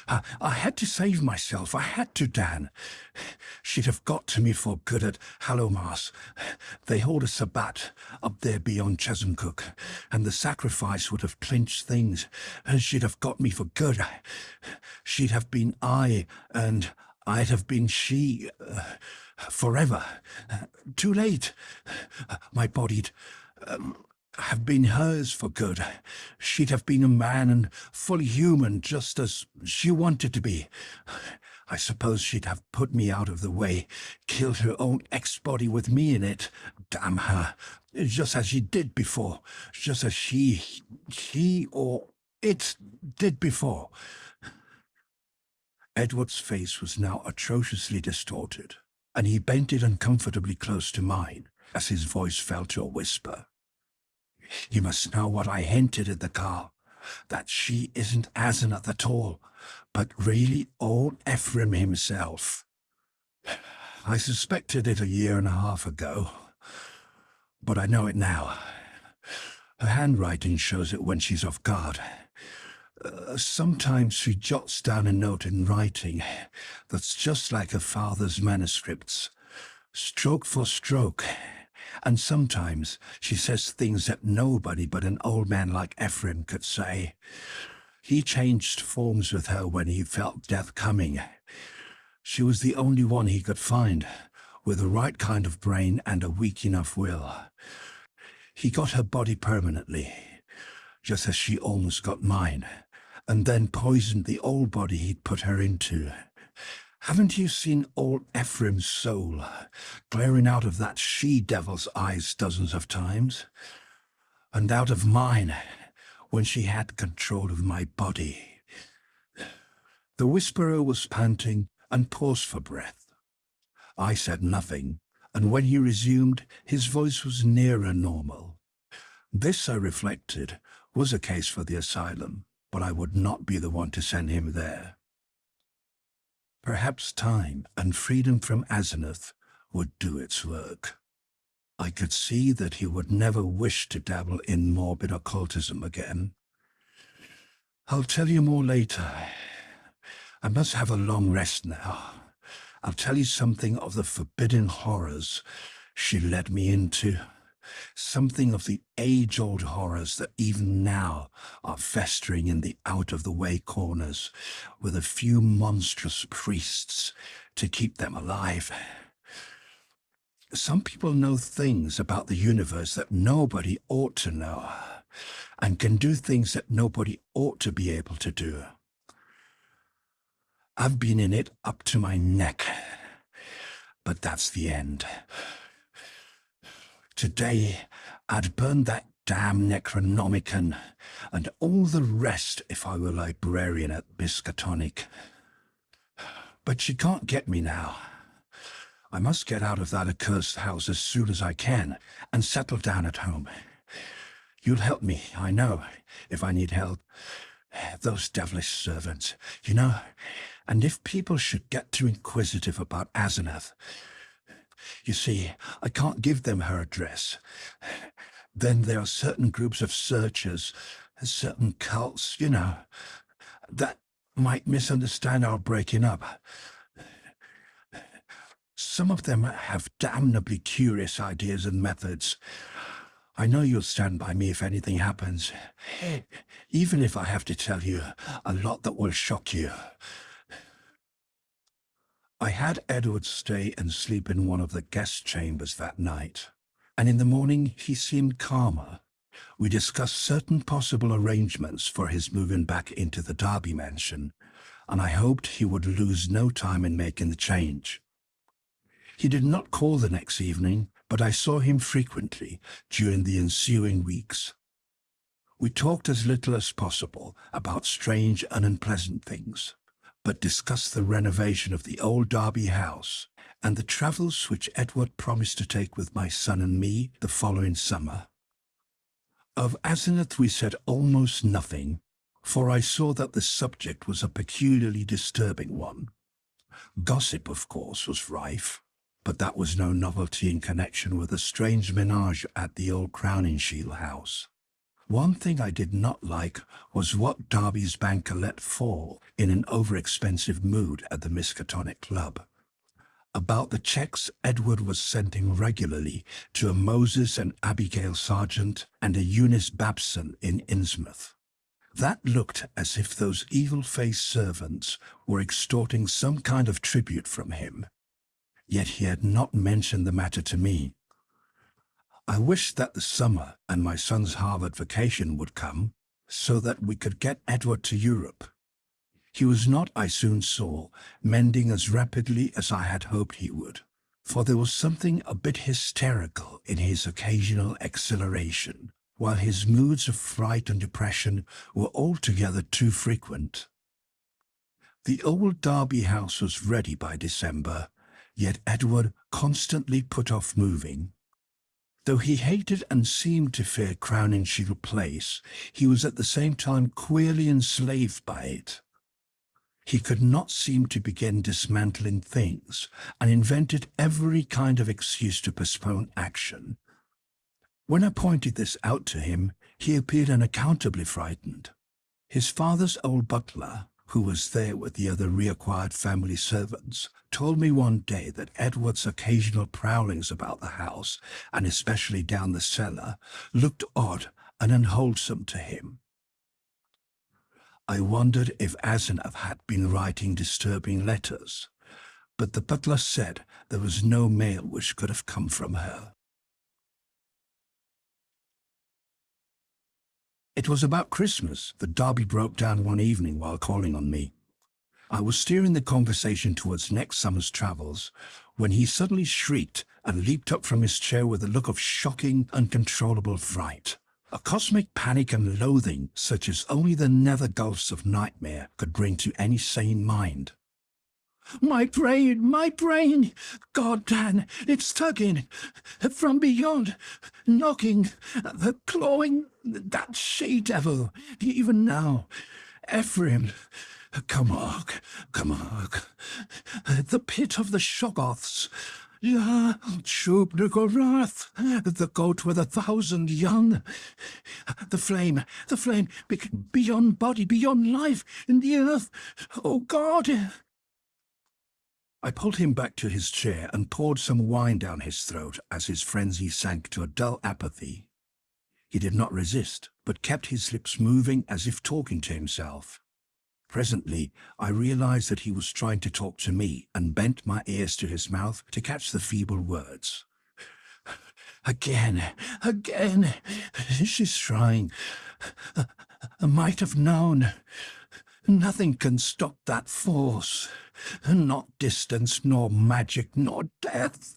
I had to save myself. I had to, Dan. She'd have got to me for good at Hallowmas. They hold a Sabbat up there beyond Chesuncook, and the sacrifice would have clinched things, and she'd have got me for good. She'd have been I, and I'd have been she, forever. Too late. My body'd have been hers for good. She'd have been a man and fully human, just as she wanted to be. I suppose she'd have put me out of the way, killed her own ex-body with me in it. Damn her. Just as she did before. Just as he or it did before. Edward's face was now atrociously distorted, and he bent it uncomfortably close to mine as his voice fell to a whisper. You must know what I hinted in the car, that she isn't Asenath at all, but really old Ephraim himself. I suspected it 1.5 years ago, but I know it now. Her handwriting shows it when she's off guard. Sometimes she jots down a note in writing that's just like her father's manuscripts, stroke for stroke. And sometimes she says things that nobody but an old man like Ephraim could say. He changed forms with her when he felt death coming. She was the only one he could find, with the right kind of brain and a weak enough will. He got her body permanently, just as she almost got mine, and then poisoned the old body he'd put her into. Haven't you seen old Ephraim's soul glaring out of that she-devil's eyes dozens of times? And out of mine, when she had control of my body. The whisperer was panting and paused for breath. I said nothing, and when he resumed, his voice was nearer normal. This, I reflected, was a case for the asylum, but I would not be the one to send him there. Perhaps time and freedom from Asenath would do its work. I could see that he would never wish to dabble in morbid occultism again. I'll tell you more later. I must have a long rest now. I'll tell you something of the forbidden horrors she led me into. Something of the age-old horrors that even now are festering in the out-of-the-way corners with a few monstrous priests to keep them alive. Some people know things about the universe that nobody ought to know, and can do things that nobody ought to be able to do. I've been in it up to my neck, but that's the end. Today, I'd burn that damn Necronomicon and all the rest if I were librarian at Miskatonic. But she can't get me now. I must get out of that accursed house as soon as I can and settle down at home. You'll help me, I know, if I need help. Those devilish servants, you know, and if people should get too inquisitive about Asenath. You see, I can't give them her address. Then there are certain groups of searchers, certain cults, you know, that might misunderstand our breaking up. Some of them have damnably curious ideas and methods. I know you'll stand by me if anything happens, even if I have to tell you a lot that will shock you. I had Edward stay and sleep in one of the guest chambers that night, and in the morning he seemed calmer. We discussed certain possible arrangements for his moving back into the Derby mansion, and I hoped he would lose no time in making the change. He did not call the next evening, but I saw him frequently during the ensuing weeks. We talked as little as possible about strange and unpleasant things, but discussed the renovation of the old Derby house and the travels which Edward promised to take with my son and me the following summer. Of Asenath we said almost nothing, for I saw that the subject was a peculiarly disturbing one. Gossip, of course, was rife, but that was no novelty in connection with the strange menage at the old Crowningshield house. One thing I did not like was what Derby's banker let fall in an over-expensive mood at the Miskatonic Club. About the cheques Edward was sending regularly to a Moses and Abigail Sargent and a Eunice Babson in Innsmouth. That looked as if those evil-faced servants were extorting some kind of tribute from him. Yet he had not mentioned the matter to me. I wished that the summer and my son's Harvard vacation would come, so that we could get Edward to Europe. He was not, I soon saw, mending as rapidly as I had hoped he would, for there was something a bit hysterical in his occasional exhilaration, while his moods of fright and depression were altogether too frequent. The old Derby house was ready by December, yet Edward constantly put off moving. Though he hated and seemed to fear Crowningshield Place, he was at the same time queerly enslaved by it. He could not seem to begin dismantling things, and invented every kind of excuse to postpone action. When I pointed this out to him, he appeared unaccountably frightened. His father's old butler, who was there with the other reacquired family servants, told me one day that Edward's occasional prowlings about the house, and especially down the cellar, looked odd and unwholesome to him. I wondered if Asenath had been writing disturbing letters, but the butler said there was no mail which could have come from her. It was about Christmas that Derby broke down one evening while calling on me. I was steering the conversation towards next summer's travels when he suddenly shrieked and leaped up from his chair with a look of shocking, uncontrollable fright. A cosmic panic and loathing such as only the nether gulfs of nightmare could bring to any sane mind. My brain! God, Dan, it's tugging from beyond, knocking, clawing, that she-devil, even now. Ephraim, come on, the pit of the Shoggoths. Ja, Shub-Nigorath, the goat with 1,000 young. The flame, beyond body, beyond life, in the earth. Oh, God! I pulled him back to his chair and poured some wine down his throat as his frenzy sank to a dull apathy. He did not resist, but kept his lips moving as if talking to himself. Presently, I realized that he was trying to talk to me and bent my ears to his mouth to catch the feeble words. Again, she's trying. I might have known. Nothing can stop that force. Not distance, nor magic, nor death.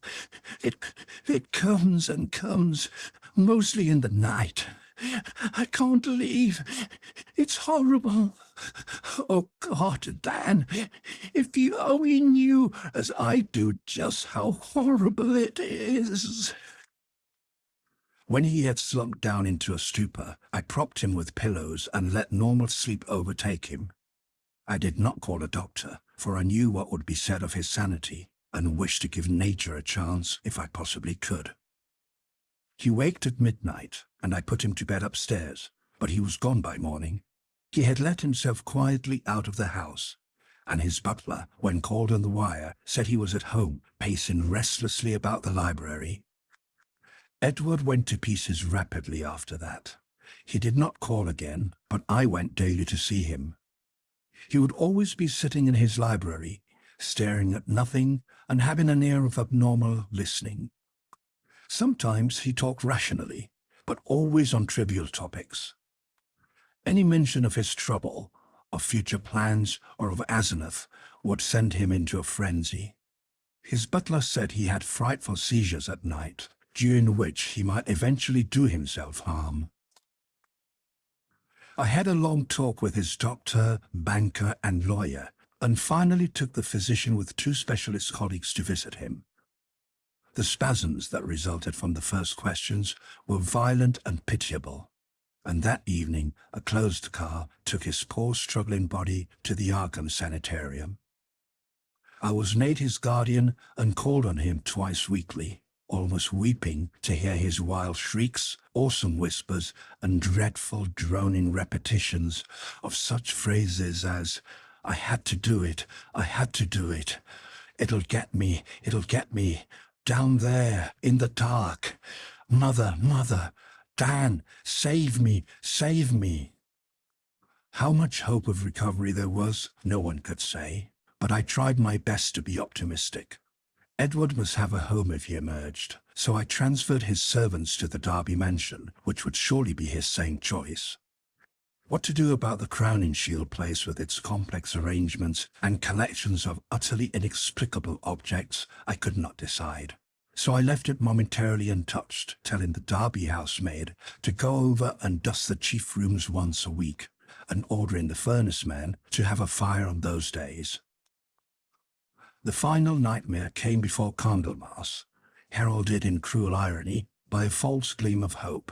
It comes and comes, mostly in the night. I can't leave. It's horrible. Oh, God, Dan, if you only knew, as I do, just how horrible it is. When he had slumped down into a stupor, I propped him with pillows and let normal sleep overtake him. I did not call a doctor, for I knew what would be said of his sanity, and wished to give nature a chance if I possibly could. He waked at midnight, and I put him to bed upstairs, but he was gone by morning. He had let himself quietly out of the house, and his butler, when called on the wire, said he was at home, pacing restlessly about the library. Edward went to pieces rapidly after that. He did not call again, but I went daily to see him. He would always be sitting in his library, staring at nothing and having an air of abnormal listening. Sometimes he talked rationally, but always on trivial topics. Any mention of his trouble, of future plans, or of Asenath would send him into a frenzy. His butler said he had frightful seizures at night, during which he might eventually do himself harm. I had a long talk with his doctor, banker, and lawyer, and finally took the physician with 2 specialist colleagues to visit him. The spasms that resulted from the first questions were violent and pitiable, and that evening a closed car took his poor struggling body to the Arkham Sanitarium. I was made his guardian and called on him twice weekly, almost weeping to hear his wild shrieks, awesome whispers, and dreadful droning repetitions of such phrases as, "I had to do it, I had to do it, it'll get me, down there, in the dark, mother, mother, Dan, save me, save me." How much hope of recovery there was, no one could say, but I tried my best to be optimistic. Edward must have a home if he emerged, so I transferred his servants to the Derby mansion, which would surely be his sane choice. What to do about the Crowning Shield place with its complex arrangements and collections of utterly inexplicable objects, I could not decide. So I left it momentarily untouched, telling the Derby housemaid to go over and dust the chief rooms once a week, and ordering the furnace man to have a fire on those days. The final nightmare came before Candlemas, heralded in cruel irony by a false gleam of hope.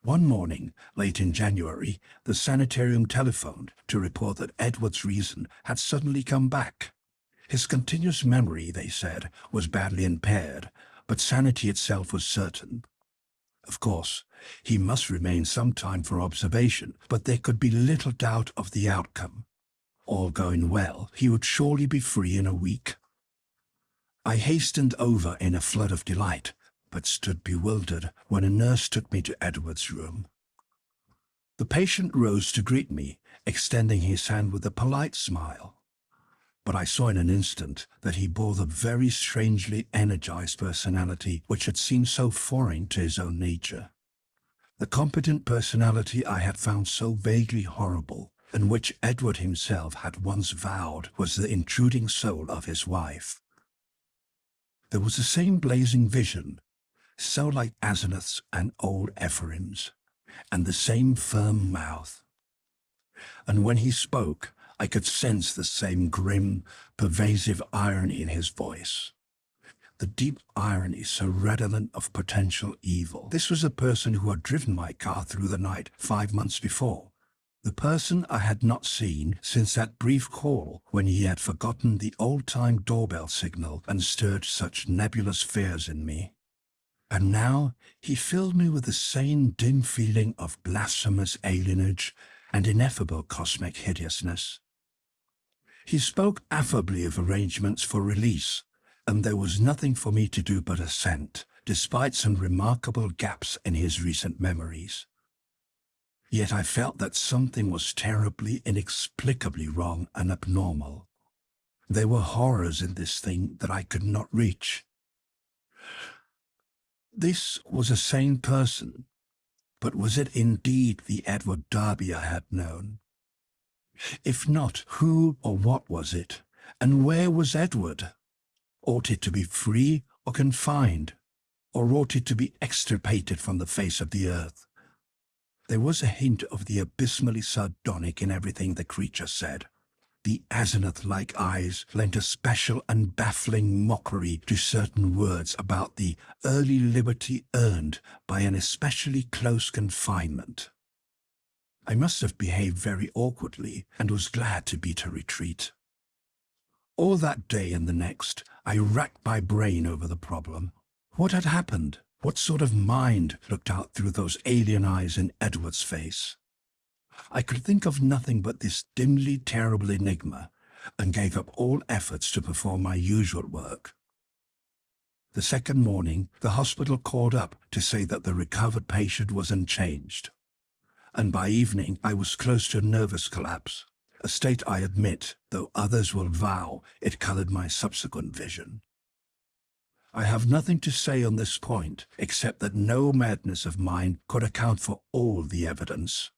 One morning, late in January, the sanitarium telephoned to report that Edward's reason had suddenly come back. His continuous memory, they said, was badly impaired, but sanity itself was certain. Of course, he must remain some time for observation, but there could be little doubt of the outcome. All going well, he would surely be free in a week. I hastened over in a flood of delight, but stood bewildered when a nurse took me to Edward's room. The patient rose to greet me, extending his hand with a polite smile. But I saw in an instant that he bore the very strangely energized personality which had seemed so foreign to his own nature. The competent personality I had found so vaguely horrible, and which Edward himself had once vowed was the intruding soul of his wife. There was the same blazing vision, so like Asenath's and old Ephraim's, and the same firm mouth. And when he spoke, I could sense the same grim, pervasive irony in his voice. The deep irony so redolent of potential evil. This was a person who had driven my car through the night 5 months before. The person I had not seen since that brief call when he had forgotten the old-time doorbell signal and stirred such nebulous fears in me. And now he filled me with the same dim feeling of blasphemous alienage and ineffable cosmic hideousness. He spoke affably of arrangements for release, and there was nothing for me to do but assent, despite some remarkable gaps in his recent memories. Yet I felt that something was terribly, inexplicably wrong and abnormal. There were horrors in this thing that I could not reach. This was a sane person, but was it indeed the Edward Derby I had known? If not, who or what was it, and where was Edward? Ought it to be free or confined, or ought it to be extirpated from the face of the earth? There was a hint of the abysmally sardonic in everything the creature said. The Asenath-like eyes lent a special and baffling mockery to certain words about the early liberty earned by an especially close confinement. I must have behaved very awkwardly and was glad to beat a retreat. All that day and the next, I racked my brain over the problem. What had happened? What sort of mind looked out through those alien eyes in Edward's face? I could think of nothing but this dimly terrible enigma, and gave up all efforts to perform my usual work. The second morning, the hospital called up to say that the recovered patient was unchanged, and by evening I was close to a nervous collapse, a state I admit, though others will vow it colored my subsequent vision. I have nothing to say on this point, except that no madness of mine could account for all the evidence.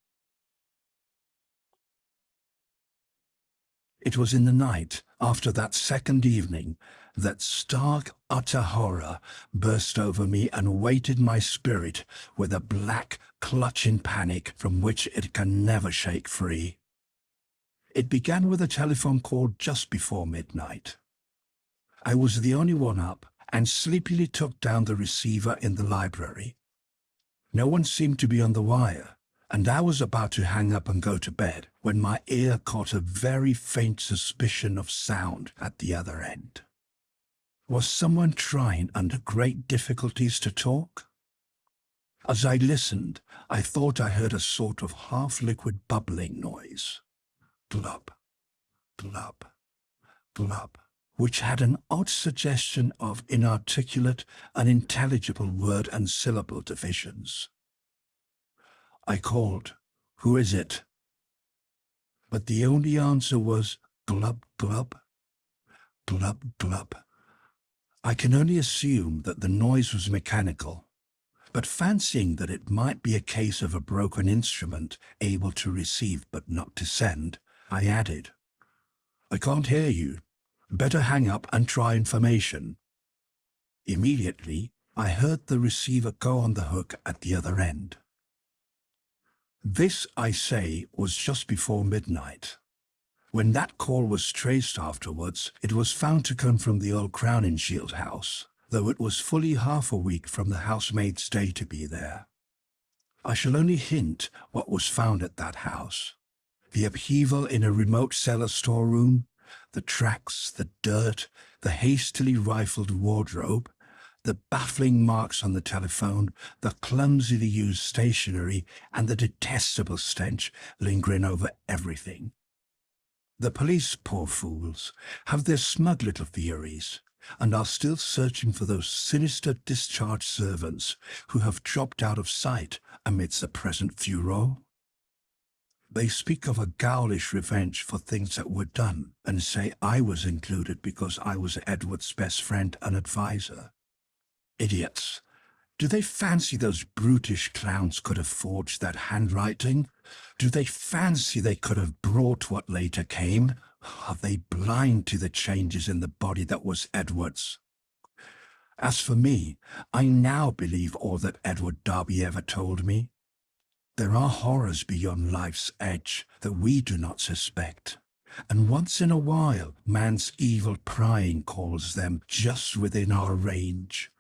It was in the night, after that second evening, that stark, utter horror burst over me and weighted my spirit with a black, clutching panic from which it can never shake free. It began with a telephone call just before midnight. I was the only one up and sleepily took down the receiver in the library. No one seemed to be on the wire, and I was about to hang up and go to bed when my ear caught a very faint suspicion of sound at the other end. Was someone trying under great difficulties to talk? As I listened, I thought I heard a sort of half-liquid bubbling noise. Glub, glub, glub, which had an odd suggestion of inarticulate, unintelligible word and syllable divisions. I called, "Who is it?" But the only answer was glub, glub, glub, glub. I can only assume that the noise was mechanical, but fancying that it might be a case of a broken instrument able to receive but not to send, I added, "I can't hear you. Better hang up and try information." Immediately, I heard the receiver go on the hook at the other end. This, I say, was just before midnight. When that call was traced afterwards, it was found to come from the old Crowninshield house, though it was fully half a week from the housemaid's stay to be there. I shall only hint what was found at that house. The upheaval in a remote cellar storeroom, the tracks, the dirt, the hastily rifled wardrobe, the baffling marks on the telephone, the clumsily used stationery, and the detestable stench lingering over everything. The police, poor fools, have their smug little theories, and are still searching for those sinister discharged servants who have dropped out of sight amidst the present furor. They speak of a ghoulish revenge for things that were done, and say I was included because I was Edward's best friend and adviser. Idiots! Do they fancy those brutish clowns could have forged that handwriting? Do they fancy they could have brought what later came? Are they blind to the changes in the body that was Edward's? As for me, I now believe all that Edward Darby ever told me. There are horrors beyond life's edge that we do not suspect, and once in a while man's evil prying calls them just within our range.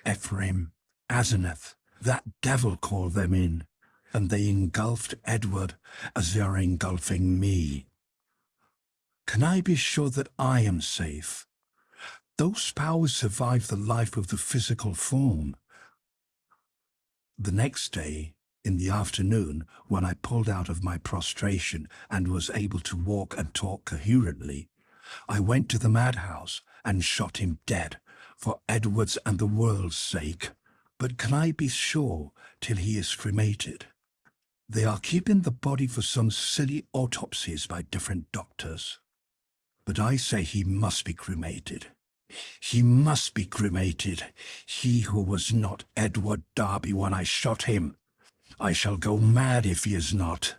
Ephraim, Asenath, that devil called them in, and they engulfed Edward as they are engulfing me. Can I be sure that I am safe? Those powers survive the life of the physical form. The next day, in the afternoon, when I pulled out of my prostration and was able to walk and talk coherently, I went to the madhouse and shot him dead, for Edward's and the world's sake. But can I be sure till he is cremated? They are keeping the body for some silly autopsies by different doctors. But I say he must be cremated. He must be cremated. He who was not Edward Darby when I shot him. I shall go mad if he is not,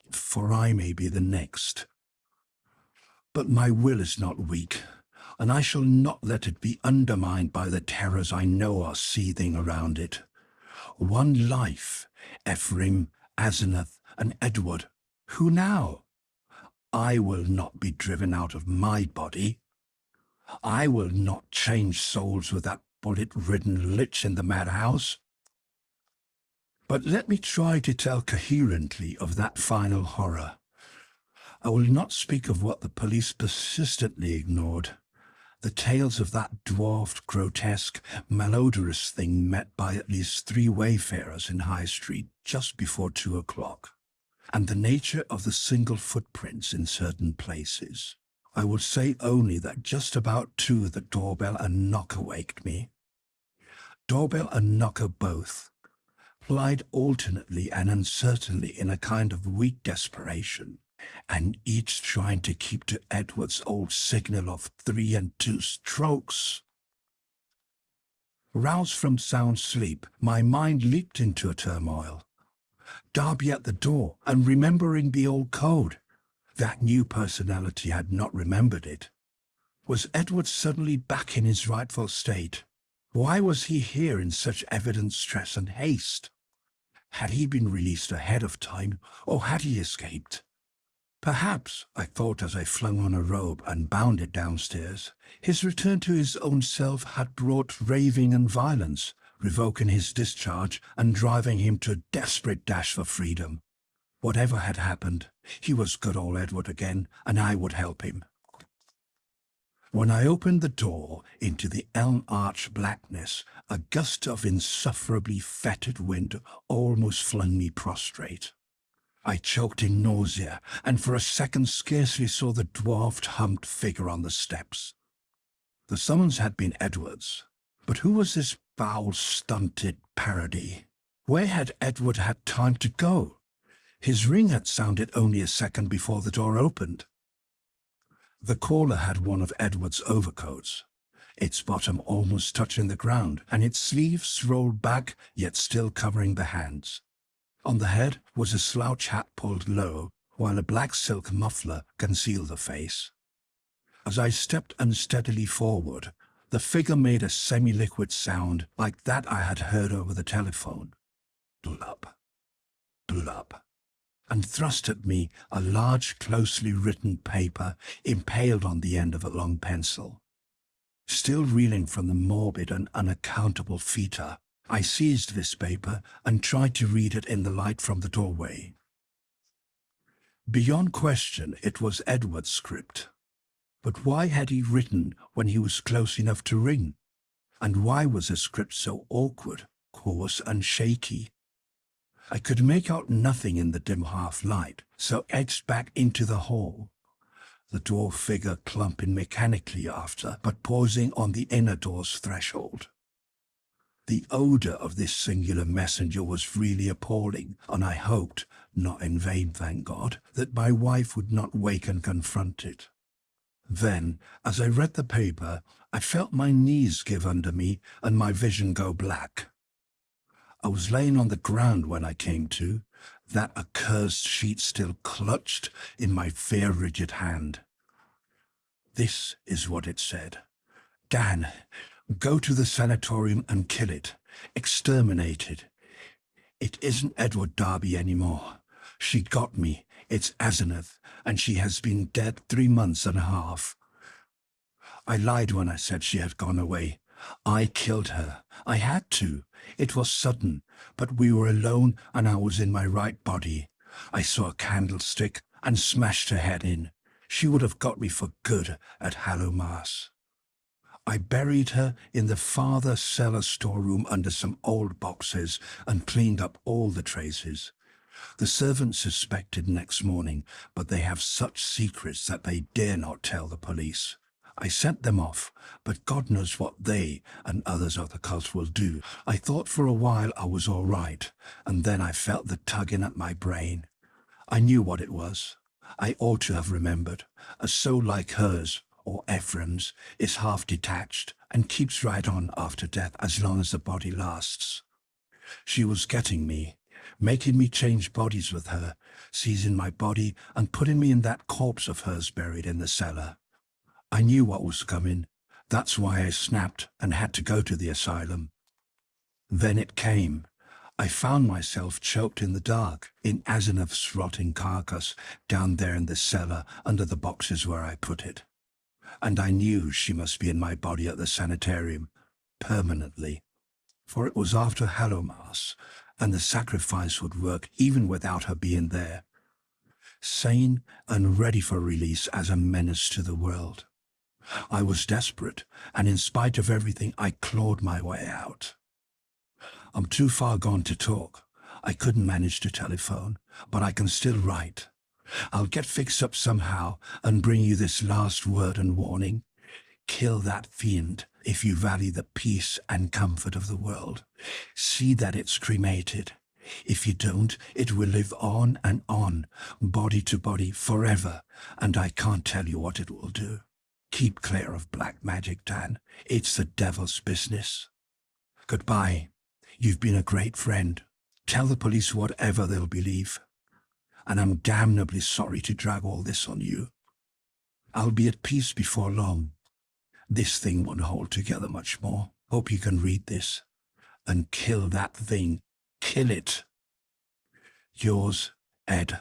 for I may be the next. But my will is not weak, and I shall not let it be undermined by the terrors I know are seething around it. One life, Ephraim, Asenath, and Edward. Who now? I will not be driven out of my body. I will not change souls with that bullet-ridden lich in the madhouse. But let me try to tell coherently of that final horror. I will not speak of what the police persistently ignored, the tales of that dwarfed, grotesque, malodorous thing met by at least 3 wayfarers in High Street just before 2 o'clock, and the nature of the single footprints in certain places. I will say only that just about 2 the doorbell and knocker waked me. Doorbell and knocker both, plied alternately and uncertainly in a kind of weak desperation, and each trying to keep to Edward's old signal of 3 and 2 strokes. Roused from sound sleep, my mind leaped into a turmoil. Darby at the door, and remembering the old code. That new personality had not remembered it. Was Edward suddenly back in his rightful state? Why was he here in such evident stress and haste? Had he been released ahead of time, or had he escaped? Perhaps, I thought as I flung on a robe and bounded downstairs, his return to his own self had brought raving and violence, revoking his discharge and driving him to a desperate dash for freedom. Whatever had happened, he was good old Edward again, and I would help him. When I opened the door into the elm-arched blackness, a gust of insufferably fetid wind almost flung me prostrate. I choked in nausea, and for a second scarcely saw the dwarfed, humped figure on the steps. The summons had been Edward's, but who was this foul, stunted parody? Where had Edward had time to go? His ring had sounded only a second before the door opened. The caller had one of Edward's overcoats, its bottom almost touching the ground, and its sleeves rolled back, yet still covering the hands. On the head was a slouch hat pulled low, while a black silk muffler concealed the face. As I stepped unsteadily forward, the figure made a semi-liquid sound like that I had heard over the telephone. Blub, blub, and thrust at me a large, closely written paper impaled on the end of a long pencil. Still reeling from the morbid and unaccountable feta, I seized this paper and tried to read it in the light from the doorway. Beyond question, it was Edward's script. But why had he written when he was close enough to ring? And why was the script so awkward, coarse, and shaky? I could make out nothing in the dim half-light, so edged back into the hall. The dwarf figure clumping mechanically after, but pausing on the inner door's threshold. The odour of this singular messenger was really appalling, and I hoped, not in vain, thank God, that my wife would not wake and confront it. Then, as I read the paper, I felt my knees give under me and my vision go black. I was laying on the ground when I came to, that accursed sheet still clutched in my fear-rigid hand. This is what it said. Dan, go to the sanatorium and kill it. Exterminate it. It isn't Edward Darby anymore. She got me. It's Asenath, and she has been dead 3 months and a half. I lied when I said she had gone away. I killed her. I had to. It was sudden, but we were alone and I was in my right body. I saw a candlestick and smashed her head in. She would have got me for good at Hallowmass. I buried her in the farther cellar storeroom under some old boxes and cleaned up all the traces. The servants suspected next morning, but they have such secrets that they dare not tell the police. I sent them off, but God knows what they and others of the cult will do. I thought for a while I was all right, and then I felt the tugging at my brain. I knew what it was. I ought to have remembered. A soul like hers, or Ephraim's, is half detached and keeps right on after death as long as the body lasts. She was getting me, making me change bodies with her, seizing my body and putting me in that corpse of hers buried in the cellar. I knew what was coming. That's why I snapped and had to go to the asylum. Then it came. I found myself choked in the dark, in Asenath's rotting carcass, down there in the cellar under the boxes where I put it. And I knew she must be in my body at the sanitarium, permanently. For it was after Hallowmass, and the sacrifice would work even without her being there. Sane and ready for release as a menace to the world. I was desperate, and in spite of everything, I clawed my way out. I'm too far gone to talk. I couldn't manage to telephone, but I can still write. I'll get fixed up somehow and bring you this last word and warning. Kill that fiend if you value the peace and comfort of the world. See that it's cremated. If you don't, it will live on and on, body to body, forever, and I can't tell you what it will do. Keep clear of black magic, Dan. It's the devil's business. Goodbye. You've been a great friend. Tell the police whatever they'll believe. And I'm damnably sorry to drag all this on you. I'll be at peace before long. This thing won't hold together much more. Hope you can read this. And kill that thing. Kill it. Yours, Ed.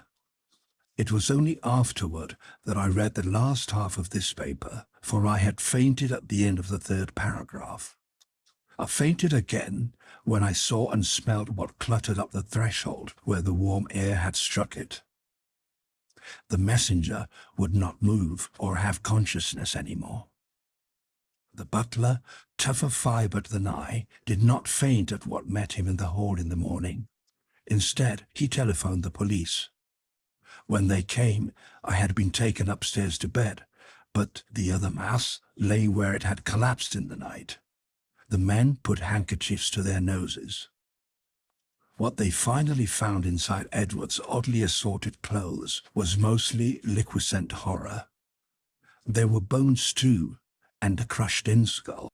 It was only afterward that I read the last half of this paper, for I had fainted at the end of the third paragraph. I fainted again when I saw and smelled what cluttered up the threshold where the warm air had struck it. The messenger would not move or have consciousness anymore. The butler, tougher fibred than I, did not faint at what met him in the hall in the morning. Instead, he telephoned the police. When they came, I had been taken upstairs to bed, but the other mass lay where it had collapsed in the night. The men put handkerchiefs to their noses. What they finally found inside Edward's oddly assorted clothes was mostly liquescent horror. There were bones too, and a crushed-in skull.